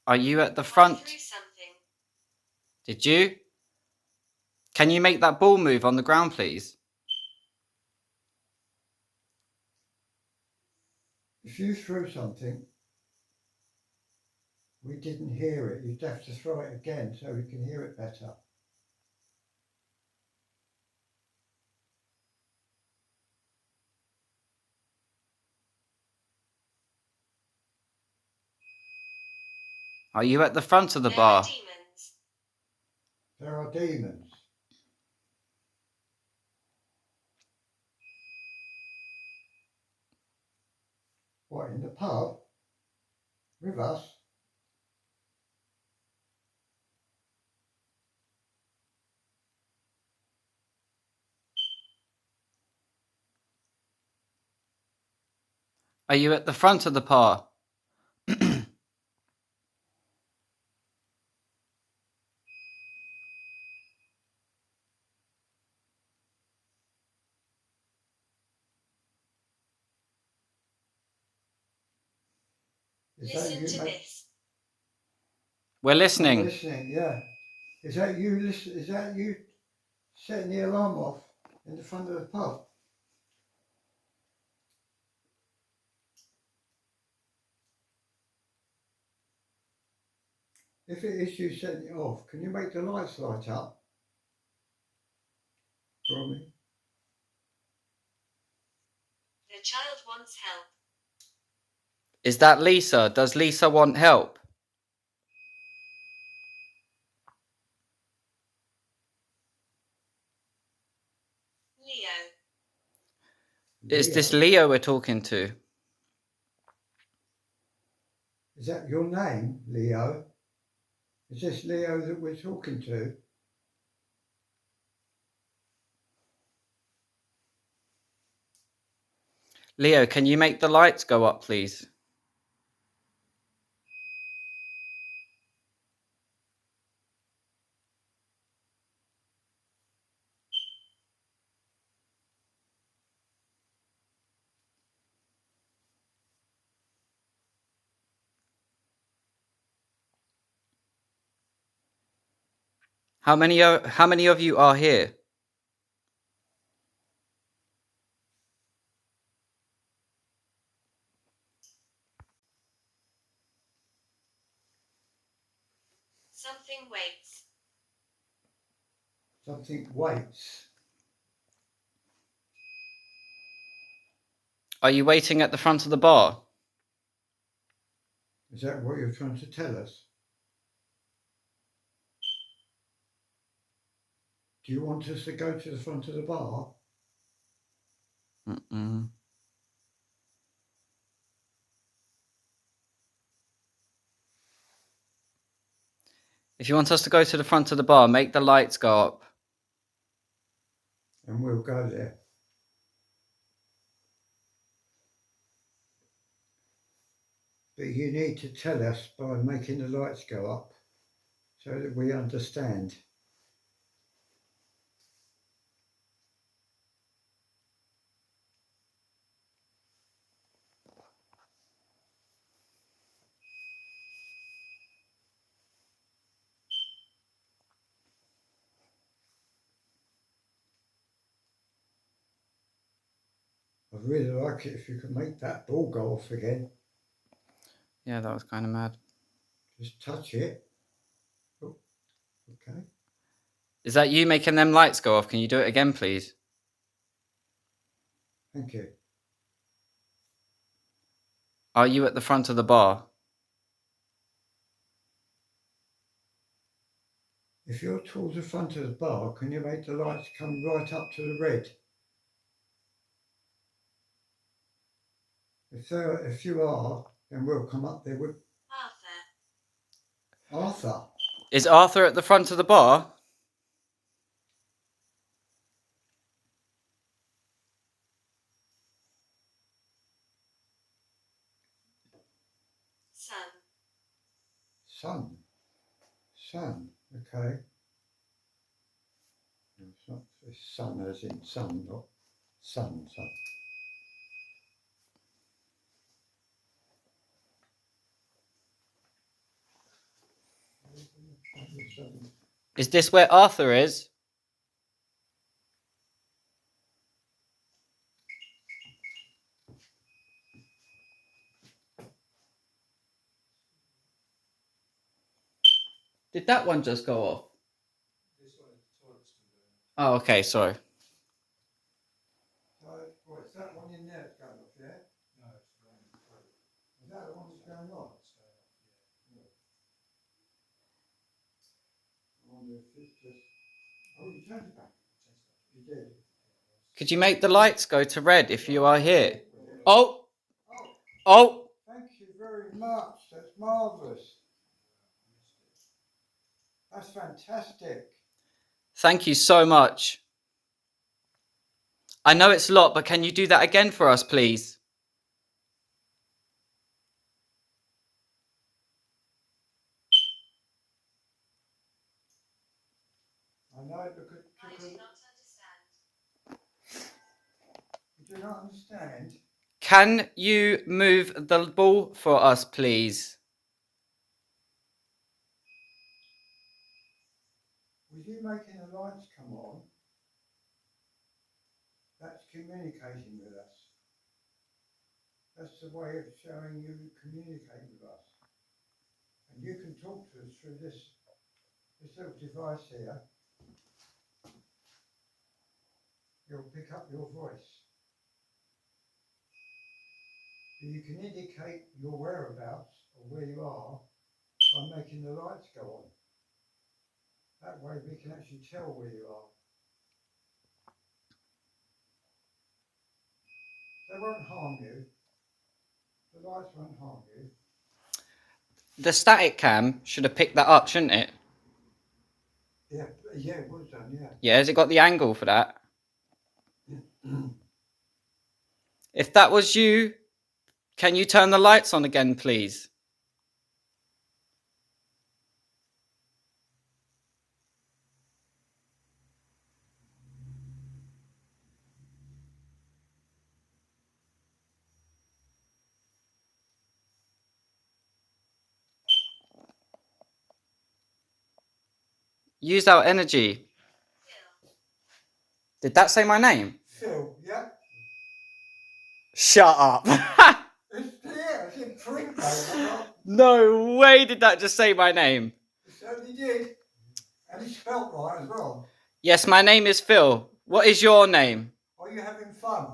C: Are you at the front? Did you? Can you make that ball move on the ground, please?
B: If you threw something, we didn't hear it, you'd have to throw it again so we can hear it better.
C: Are you at the front of the bar?
B: There are demons. What, in the pub? With us?
C: Are you at the front of the bar?
B: Listen to this.
C: We're listening.
B: I'm listening, yeah. Is that you setting the alarm off in the front of the pub? If it is you setting it off, can you make the lights light up for me?
G: The child wants help.
C: Is that Lisa? Does Lisa want help?
G: Leo.
C: Is this Leo we're talking to?
B: Is that your name, Leo? Is this Leo that we're talking to?
C: Leo, can you make the lights go up, please? How many of you are here?
G: Something waits.
B: Something waits.
C: Are you waiting at the front of the bar?
B: Is that what you're trying to tell us? Do you want us to go to the front of the bar?
C: Mm-mm. If you want us to go to the front of the bar, make the lights go up.
B: And we'll go there. But you need to tell us by making the lights go up so that we understand. I'd really like it if you could make that ball go off again.
C: Yeah, that was kind of mad.
B: Just touch it. Oh, okay.
C: Is that you making them lights go off? Can you do it again, please?
B: Thank you.
C: Are you at the front of the bar?
B: If you're towards the front of the bar, can you make the lights come right up to the red? If you are, then we'll come up there with
G: Arthur.
B: Arthur.
C: Is Arthur at the front of the bar?
G: Son.
B: Sun. Okay. It's not it's sun as in sun, not sun.
C: Is this where Arthur is? Did that one just go off?
A: This one, the toilet's still going.
C: Oh, okay, sorry.
B: Well, it's that one in there that's going off, yeah?
A: No, it's going on the toilet.
B: Is that the one that's going off?
A: It's going off, yeah.
B: I wonder if it's just. Oh, you turned it back. You did.
C: Could you make the lights go to red if you are here? Oh! Oh!
B: Thank you very much. That's marvellous. That's fantastic.
C: Thank you so much. I know it's a lot, but can you do that again for us, please?
B: I know it because
G: I do not understand.
B: you do not understand.
C: Can you move the ball for us, please?
B: With you making the lights come on, that's communicating with us. That's the way of showing you communicate with us. And you can talk to us through this little device here. You'll pick up your voice. You can indicate your whereabouts or where you are by making the lights go on. That way we can actually tell where you are. They won't harm you. The lights won't harm you.
C: The static cam should have picked that up, shouldn't it?
B: Yeah, it was done, yeah.
C: Yeah, has it got the angle for that? If that was you, can you turn the lights on again, please? Use our energy. Did that say my name?
B: Phil, yeah?
C: Shut up.
B: It's in print though.
C: No way did that just say my name.
B: It certainly did. And it's spelt right as well.
C: Yes, my name is Phil. What is your name?
B: Are you having fun?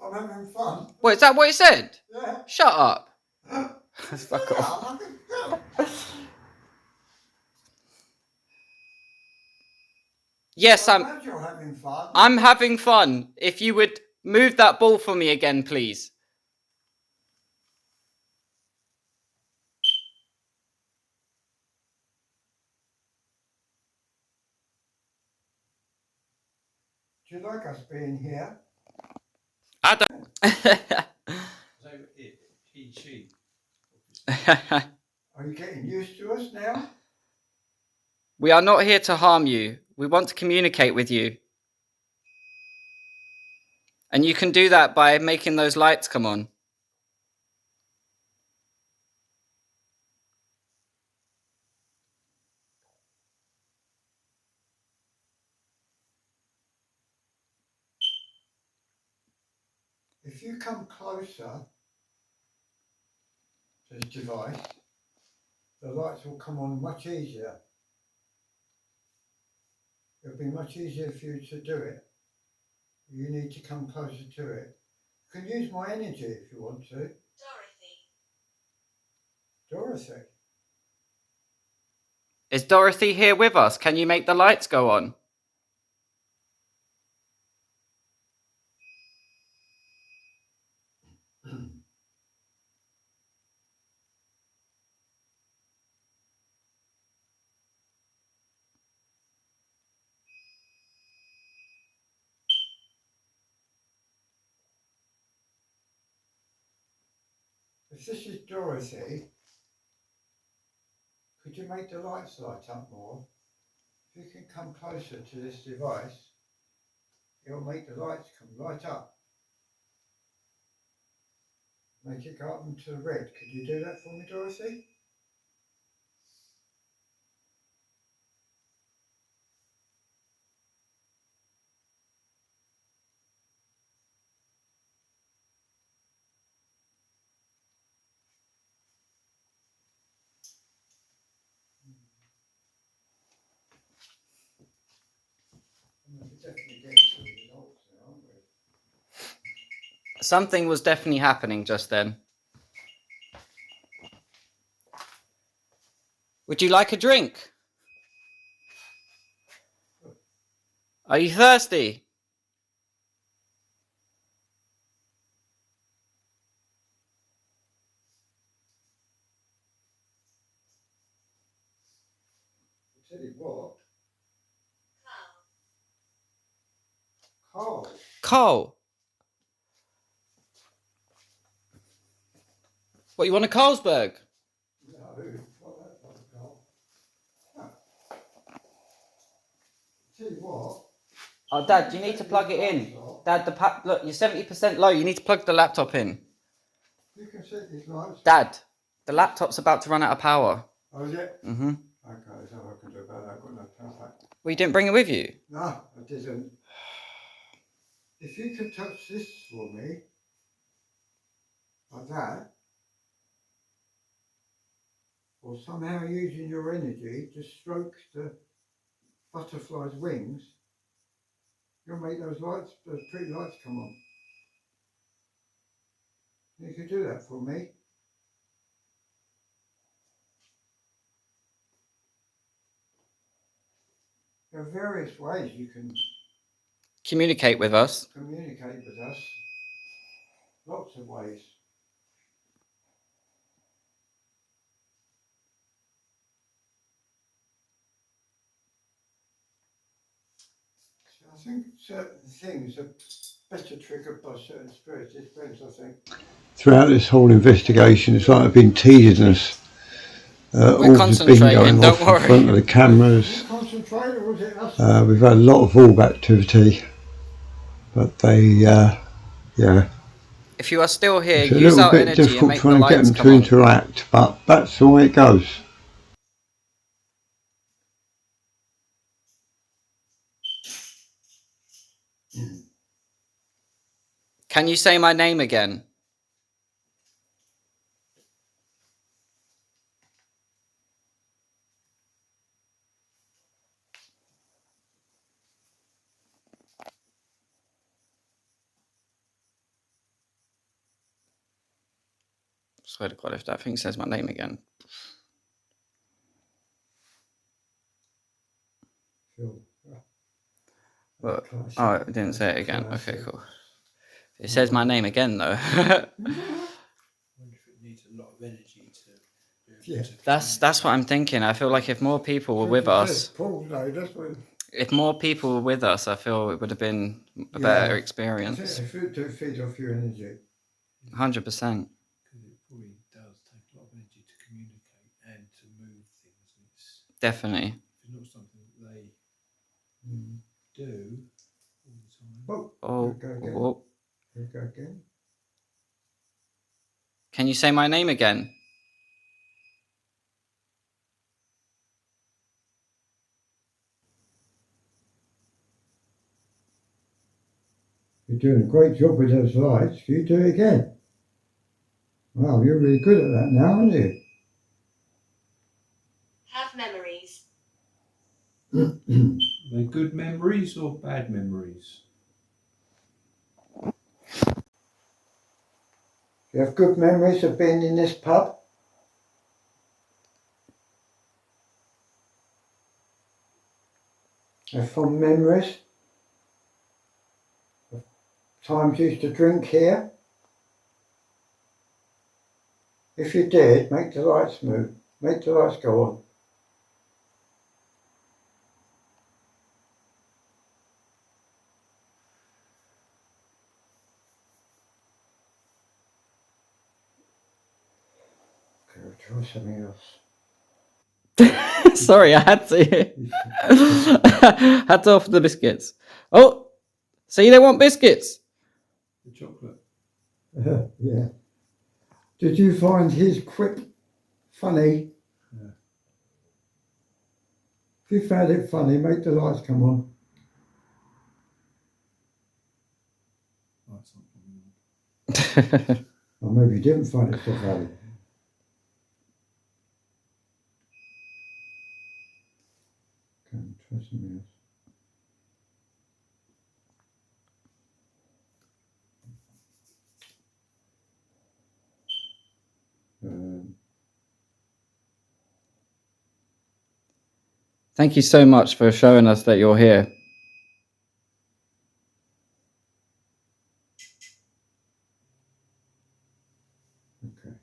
B: I'm having fun.
C: Wait, is that what it said?
B: Yeah.
C: Shut up. Fuck off.
B: I'm having fun.
C: Yes,
B: I'm glad you're having fun.
C: I'm having fun. If you would move that ball for me again, please.
B: Do you like us being here?
C: I don't.
A: So she.
B: Are you getting used to us now?
C: We are not here to harm you. We want to communicate with you. And you can do that by making those lights come on.
B: if you come closer to this device, the lights will come on much easier. It'll be much easier for you to do it. You need to come closer to it. You can use my energy if you want to. Dorothy.
C: Is Dorothy here with us? Can you make the lights go on?
B: If this is Dorothy, could you make the lights light up more? If you can come closer to this device, it'll make the lights come light up. Make it go up into the red. Could you do that for me, Dorothy? We're definitely getting some results now, aren't we?
C: Something was definitely happening just then. Would you like a drink? Are you thirsty?
B: I tell you what. Carl.
C: Carl. What, you want a Carlsberg?
B: No, not that type of Carl. No. Tell you what.
C: Oh, Dad, you need to plug it in. Dad, look, you're 70% low. You need to plug the laptop in.
B: You can set these lights.
C: Dad, the laptop's about to run out of power.
B: Oh, is it?
C: Mm-hmm.
B: Okay, so I can do about that. I've got no power.
C: Well, you didn't bring it with you?
B: No, I didn't. If you could touch this for me, like that, or somehow using your energy to stroke the butterfly's wings, you'll make those lights, those pretty lights come on. You could do that for me. There are various ways you can
C: Communicate with us.
B: communicate with us. Lots of ways. I think certain things are better triggered by certain spirits. It depends, I think.
E: Throughout this whole investigation, it's like I've been teasing us.
C: We're
E: Orbs have been
C: concentrating,
E: going
C: don't
E: off in
C: worry.
E: front of the cameras.
B: Concentrate, or was it us?
E: We've had a lot of orb activity, but they, yeah,
C: If you are still here,
E: it's a
C: use
E: little
C: our
E: bit
C: energy and
E: difficult
C: make the
E: trying to get
C: lights
E: them to
C: come on.
E: interact, but that's the way it goes.
C: Can you say my name again? Swear to God, if that thing says my name again. But, oh, it didn't say it again. Okay, cool. It says my name again, though.
A: I wonder if it needs a lot of energy to be able to
C: That's what I'm thinking. I feel like if more people were with us,
B: Paul, no, that's what.
C: if more people were with us, I feel it would have been a better experience.
B: I think if it feed off your energy.
C: 100%.
A: because it probably does take a lot of energy to communicate and to move things. And it's
C: Definitely.
A: not something that they do all the time.
C: Oh,
B: Here we go again.
C: oh.
B: Here we go again.
C: Can you say my name again?
B: You're doing a great job with those lights. Can you do it again? Wow, you're really good at that now, aren't you?
G: Have memories.
A: They're good memories or bad memories?
B: You have good memories of being in this pub? Have fond memories of times you used to drink here? If you did, make the lights move. Make the lights go on. Okay, we'll try something else.
C: Sorry, I had to. Had to offer the biscuits. Oh, so you don't want biscuits?
A: The chocolate.
B: Yeah. Did you find his quip funny?
A: Yeah.
B: If you found it funny, make the lights come on.
A: That's not coming on.
B: Or maybe you didn't find it so funny. Okay, try something else.
C: Thank you so much for showing us that you're here.
B: Okay.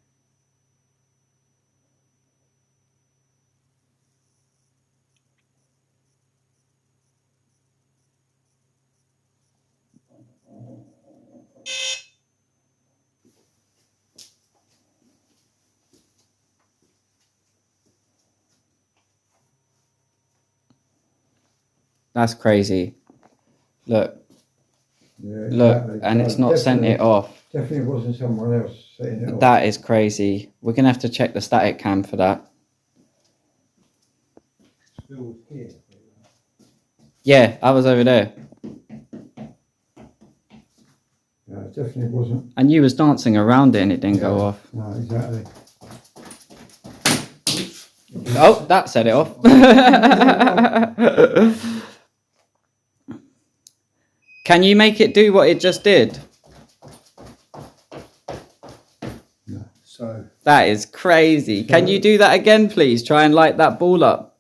C: That's crazy. Look,
B: Yeah,
C: look,
B: exactly.
C: and
B: So
C: it's not sent it off.
B: Definitely wasn't someone else setting it off.
C: That is crazy. We're gonna have to check the static cam for that.
A: Still here.
C: Yeah, I was over there,
B: No, it definitely wasn't.
C: and you was dancing around it, and it didn't go off.
B: No, exactly.
C: Oh, that set it off. Can you make it do what it just did?
A: So
C: That is crazy. Can you do that again, please? Try and light that ball up.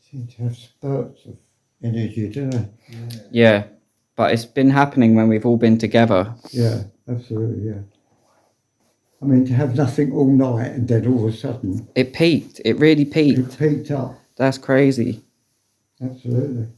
B: Seem to have spurts of energy, don't they?
C: Yeah, but it's been happening when we've all been together.
B: Yeah, absolutely, yeah. I mean, to have nothing all night and then all of a sudden
C: It peaked. It really
B: it
C: peaked.
B: peaked up.
C: That's crazy.
B: Absolutely.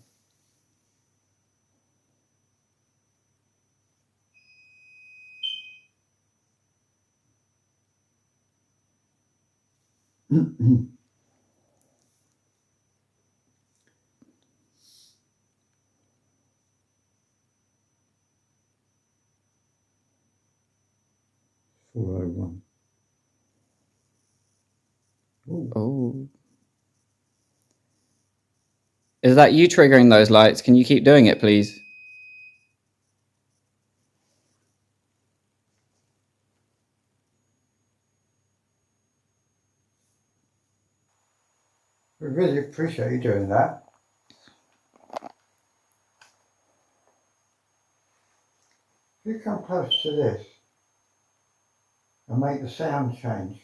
B: $4:01. Oh,
C: Oh. Is that you triggering those lights? Can you keep doing it, please?
B: we really appreciate you doing that. If you come close to this and make the sound change.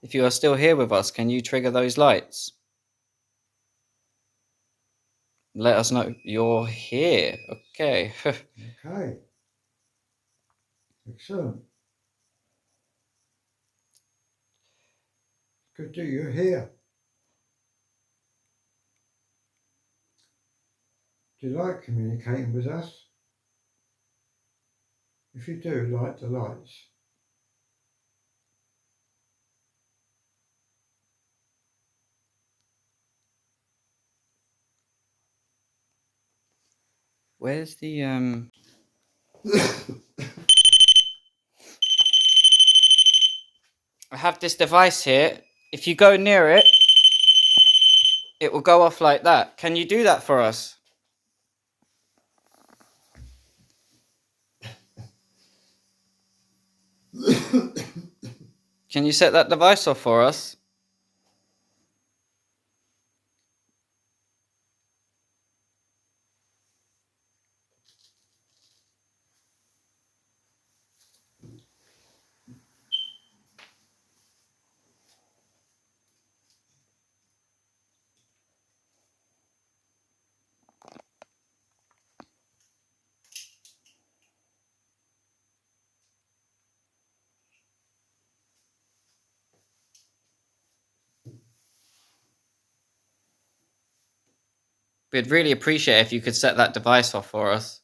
C: If you are still here with us, can you trigger those lights? Let us know you're here. Okay.
B: Okay. Excellent. Good that you're here. Do you like communicating with us? If you do, light the lights.
C: Where's the I have this device here. If you go near it, it will go off like that. Can you do that for us? Can you set that device off for us? We'd really appreciate if you could set that device off for us.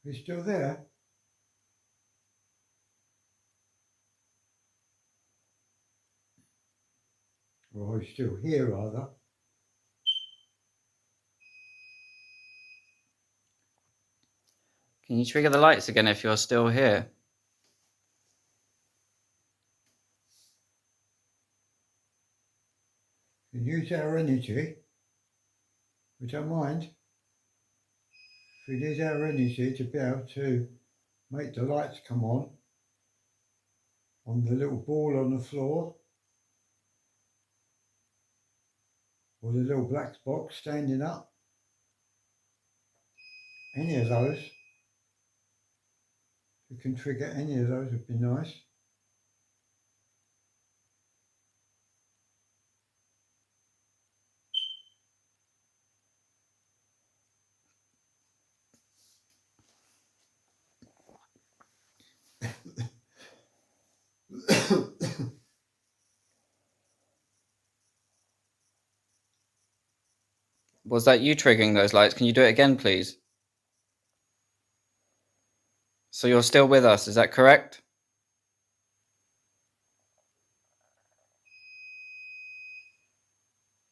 B: You still there? Or are you still here, rather?
C: Can you trigger the lights again if you're still here?
B: You use our energy. We don't mind. If we use our energy to be able to make the lights come on the little ball on the floor, or the little black box standing up, any of those. If you can trigger any of those would be nice.
C: Was that you triggering those lights? Can you do it again, please? So you're still with us, is that correct?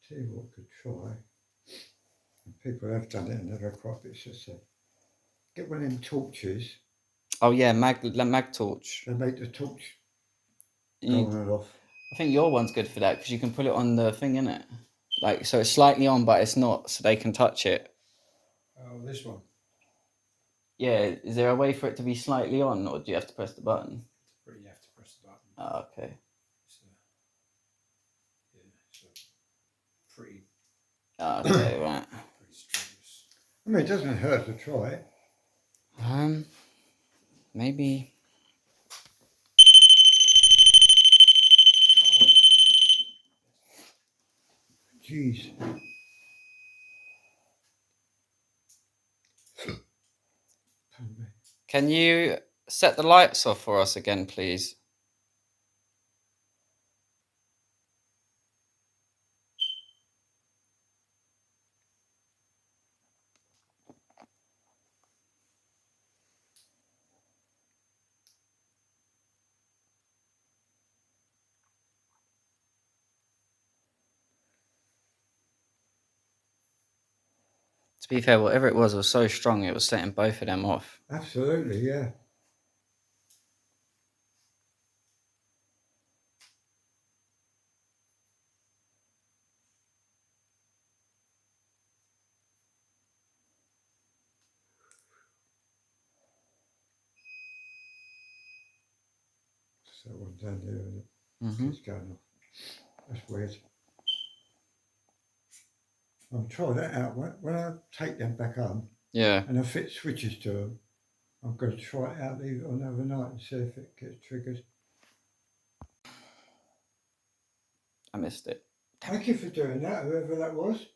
B: Tell you what, could try. People have done it and never quite been successful. Get one of them torches.
C: Oh yeah, mag torch.
B: They make the torch go
C: You,
B: on and off.
C: I think your one's good for that because you can put it on the thing, innit? Like, so it's slightly on, but it's not, so they can touch it.
A: Oh, this one.
C: Yeah, is there a way for it to be slightly on, or do you have to press the button?
A: You have to press the button.
C: Oh, okay.
A: It's pretty
C: Okay, right.
A: strenuous.
B: I mean, it doesn't hurt to try it.
C: Maybe.
B: Jeez.
C: Can you set the lights off for us again, please? To be fair, whatever it was so strong, it was setting both of them off.
B: Absolutely, yeah.
E: that one down there, and
C: Mm-hmm.
E: it's going off. That's weird. I'll try that out. When I take them back home
C: Yeah.
E: and I fit switches to them, I'm going to try it out, leave it on overnight and see if it gets triggered.
C: I missed it.
E: Thank you for doing that, whoever that was.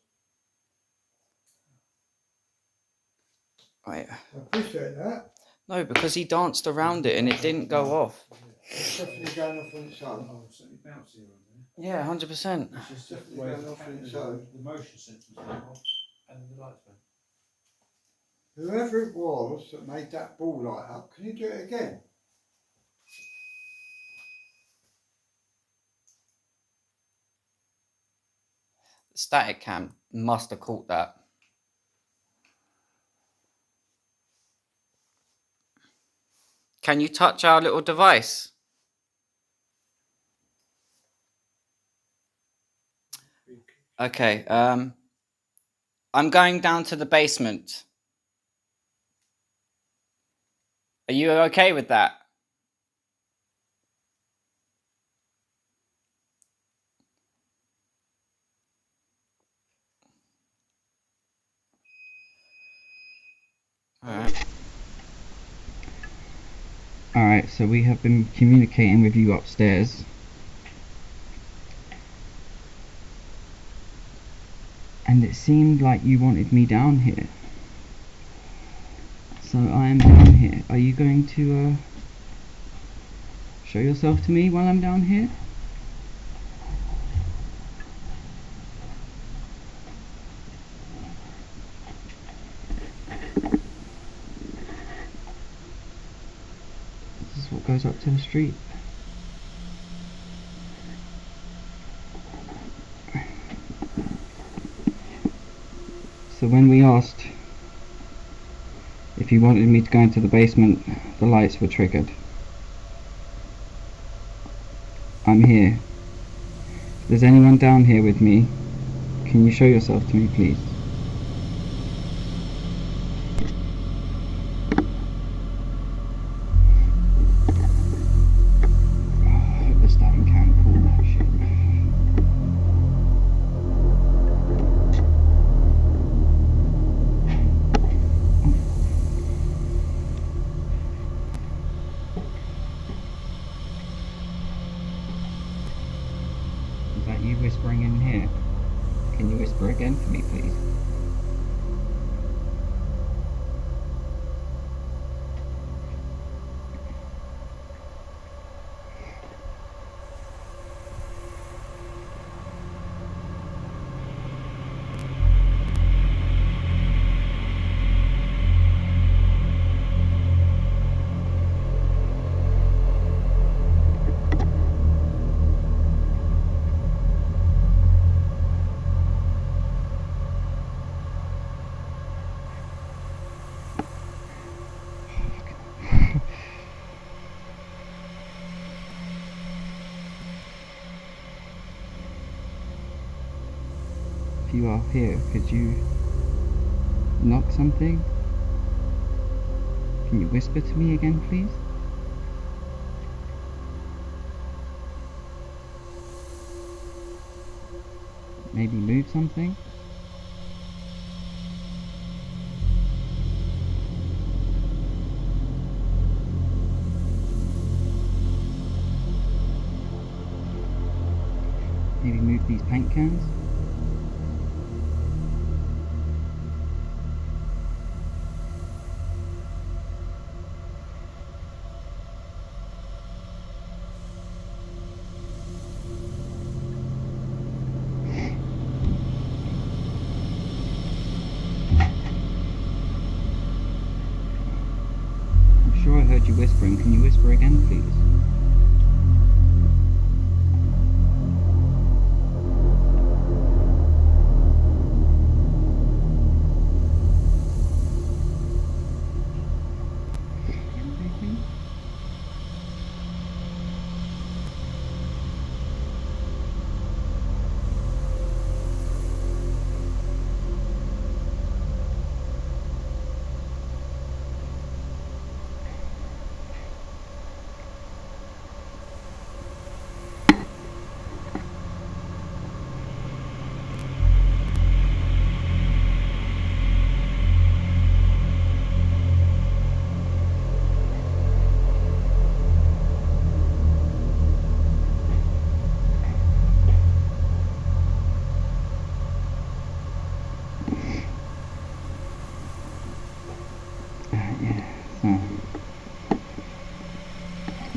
C: Right.
E: I appreciate that.
C: No, because he danced around it and it didn't go off.
E: It's definitely going off on its own.
A: Oh, certainly bouncy on there.
C: Yeah, 100%.
A: It's just the
E: Definitely
A: way
E: going
A: the
E: off on
A: camera,
E: its own.
A: the motion sensors went off and the lights went.
E: Whoever it was that made that ball light up, can you do it again?
C: The static cam must have caught that. Can you touch our little device? Okay, I'm going down to the basement. Are you okay with that? Alright, so we have been communicating with you upstairs. And it seemed like you wanted me down here. So I am down here. Are you going to show yourself to me while I'm down here? This is what goes up to the street. So when we asked if you wanted me to go into the basement, the lights were triggered. I'm here. If there's anyone down here with me, can you show yourself to me, please? I hope the static can pull that shit. Is that you whispering in here? Can you whisper again for me, please? If you are here, could you knock something? Can you whisper to me again, please? Maybe move something? Maybe move these paint cans? I'm sure I heard you whispering. Can you whisper again, please? Anything?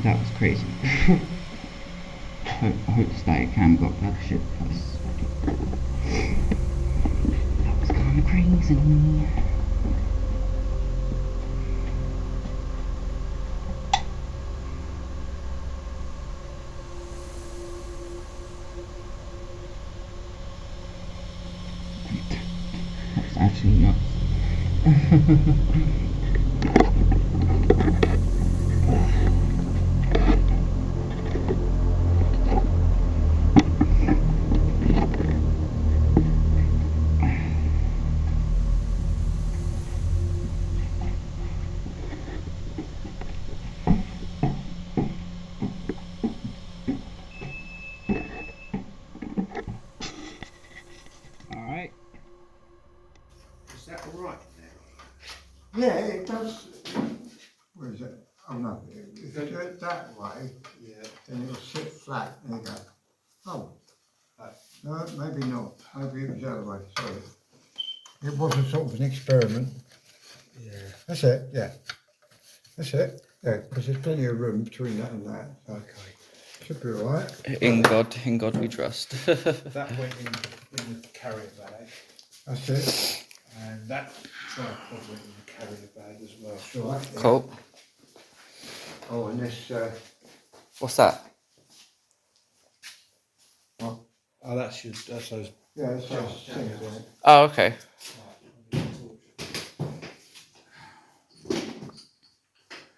C: That was crazy. I hope the static cam got that shit because that was kind of crazy. That's actually nuts. Alright.
A: Is that all right now?
B: Yeah, it does. Where is it? Oh no, if you do it that way,
A: Yeah.
B: then it'll sit flat. There you go. Oh, no, maybe not. Maybe it was the other way. Sorry. It was a sort of an experiment.
A: Yeah.
B: That's it. Yeah. That's it. Yeah, because there's plenty of room between that and that. So
A: Okay.
B: should be all right.
C: In God we trust.
A: That went in the carrier bag,
B: That's it.
A: and that tripod went in the carrier bag as well.
B: That's all right. Yeah.
C: Cool.
B: Oh, and this.
C: What's that?
A: Oh, that's those.
B: Yeah, it's those things in it.
C: Oh, okay.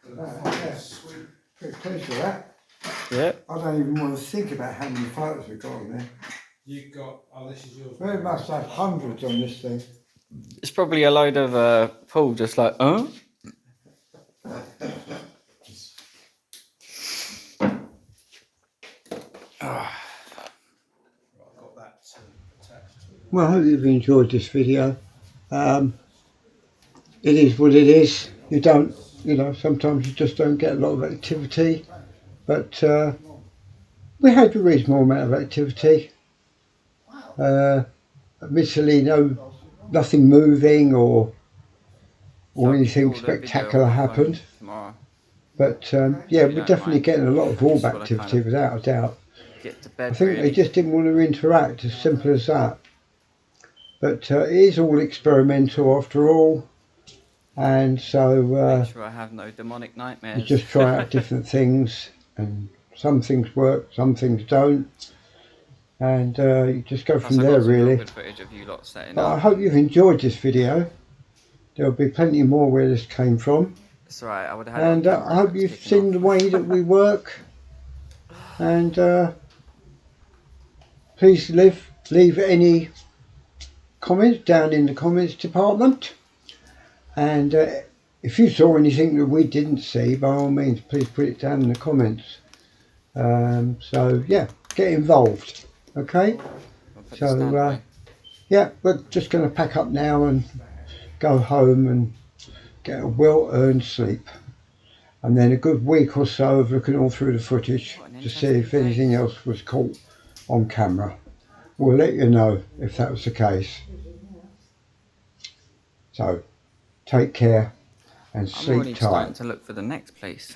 B: Yeah, pretty pleased with that.
C: Yeah.
B: I don't even want to think about how many photos we've got on there.
A: You've got. Oh, this is yours.
B: We must have hundreds on this thing.
C: It's probably a load of Paul just like, huh?
A: Right, I've got that attached to it.
E: Well, I hope you've enjoyed this video. It is what it is. You don't, sometimes you just don't get a lot of activity. But we had a reasonable amount of activity. Admittedly, nothing moving or anything spectacular happened.
C: Tomorrow.
E: But yeah, we're definitely getting a lot of orb activity without a doubt.
C: Get to bed.
E: I think they just didn't want to interact, as simple as that. But it is all experimental after all, and so
C: Make sure I have no demonic nightmares.
E: you just try out different things, and some things work, some things don't, and you just go
C: Plus
E: from
C: I got
E: there
C: some real
E: really.
C: good footage of you lot setting
E: But I
C: up.
E: hope you've enjoyed this video. There'll be plenty more where this came from,
C: It's alright, I would have had it on
E: and
C: camera
E: I hope
C: if it's
E: you've
C: kicking
E: seen
C: off.
E: the way that we work, and please leave any comments down in the comments department, and if you saw anything that we didn't see, by all means please put it down in the comments. So yeah, get involved, okay?
C: I'll put the
E: So
C: stand away.
E: yeah, we're just going to pack up now and go home and get a well-earned sleep, and then a good week or so of looking all through the footage
C: What an
E: to see if
C: interesting
E: anything
C: face.
E: else was caught on camera. We'll let you know if that was the case. So take care and
C: I'm already
E: sleep
C: starting
E: tight.
C: to look for the next place.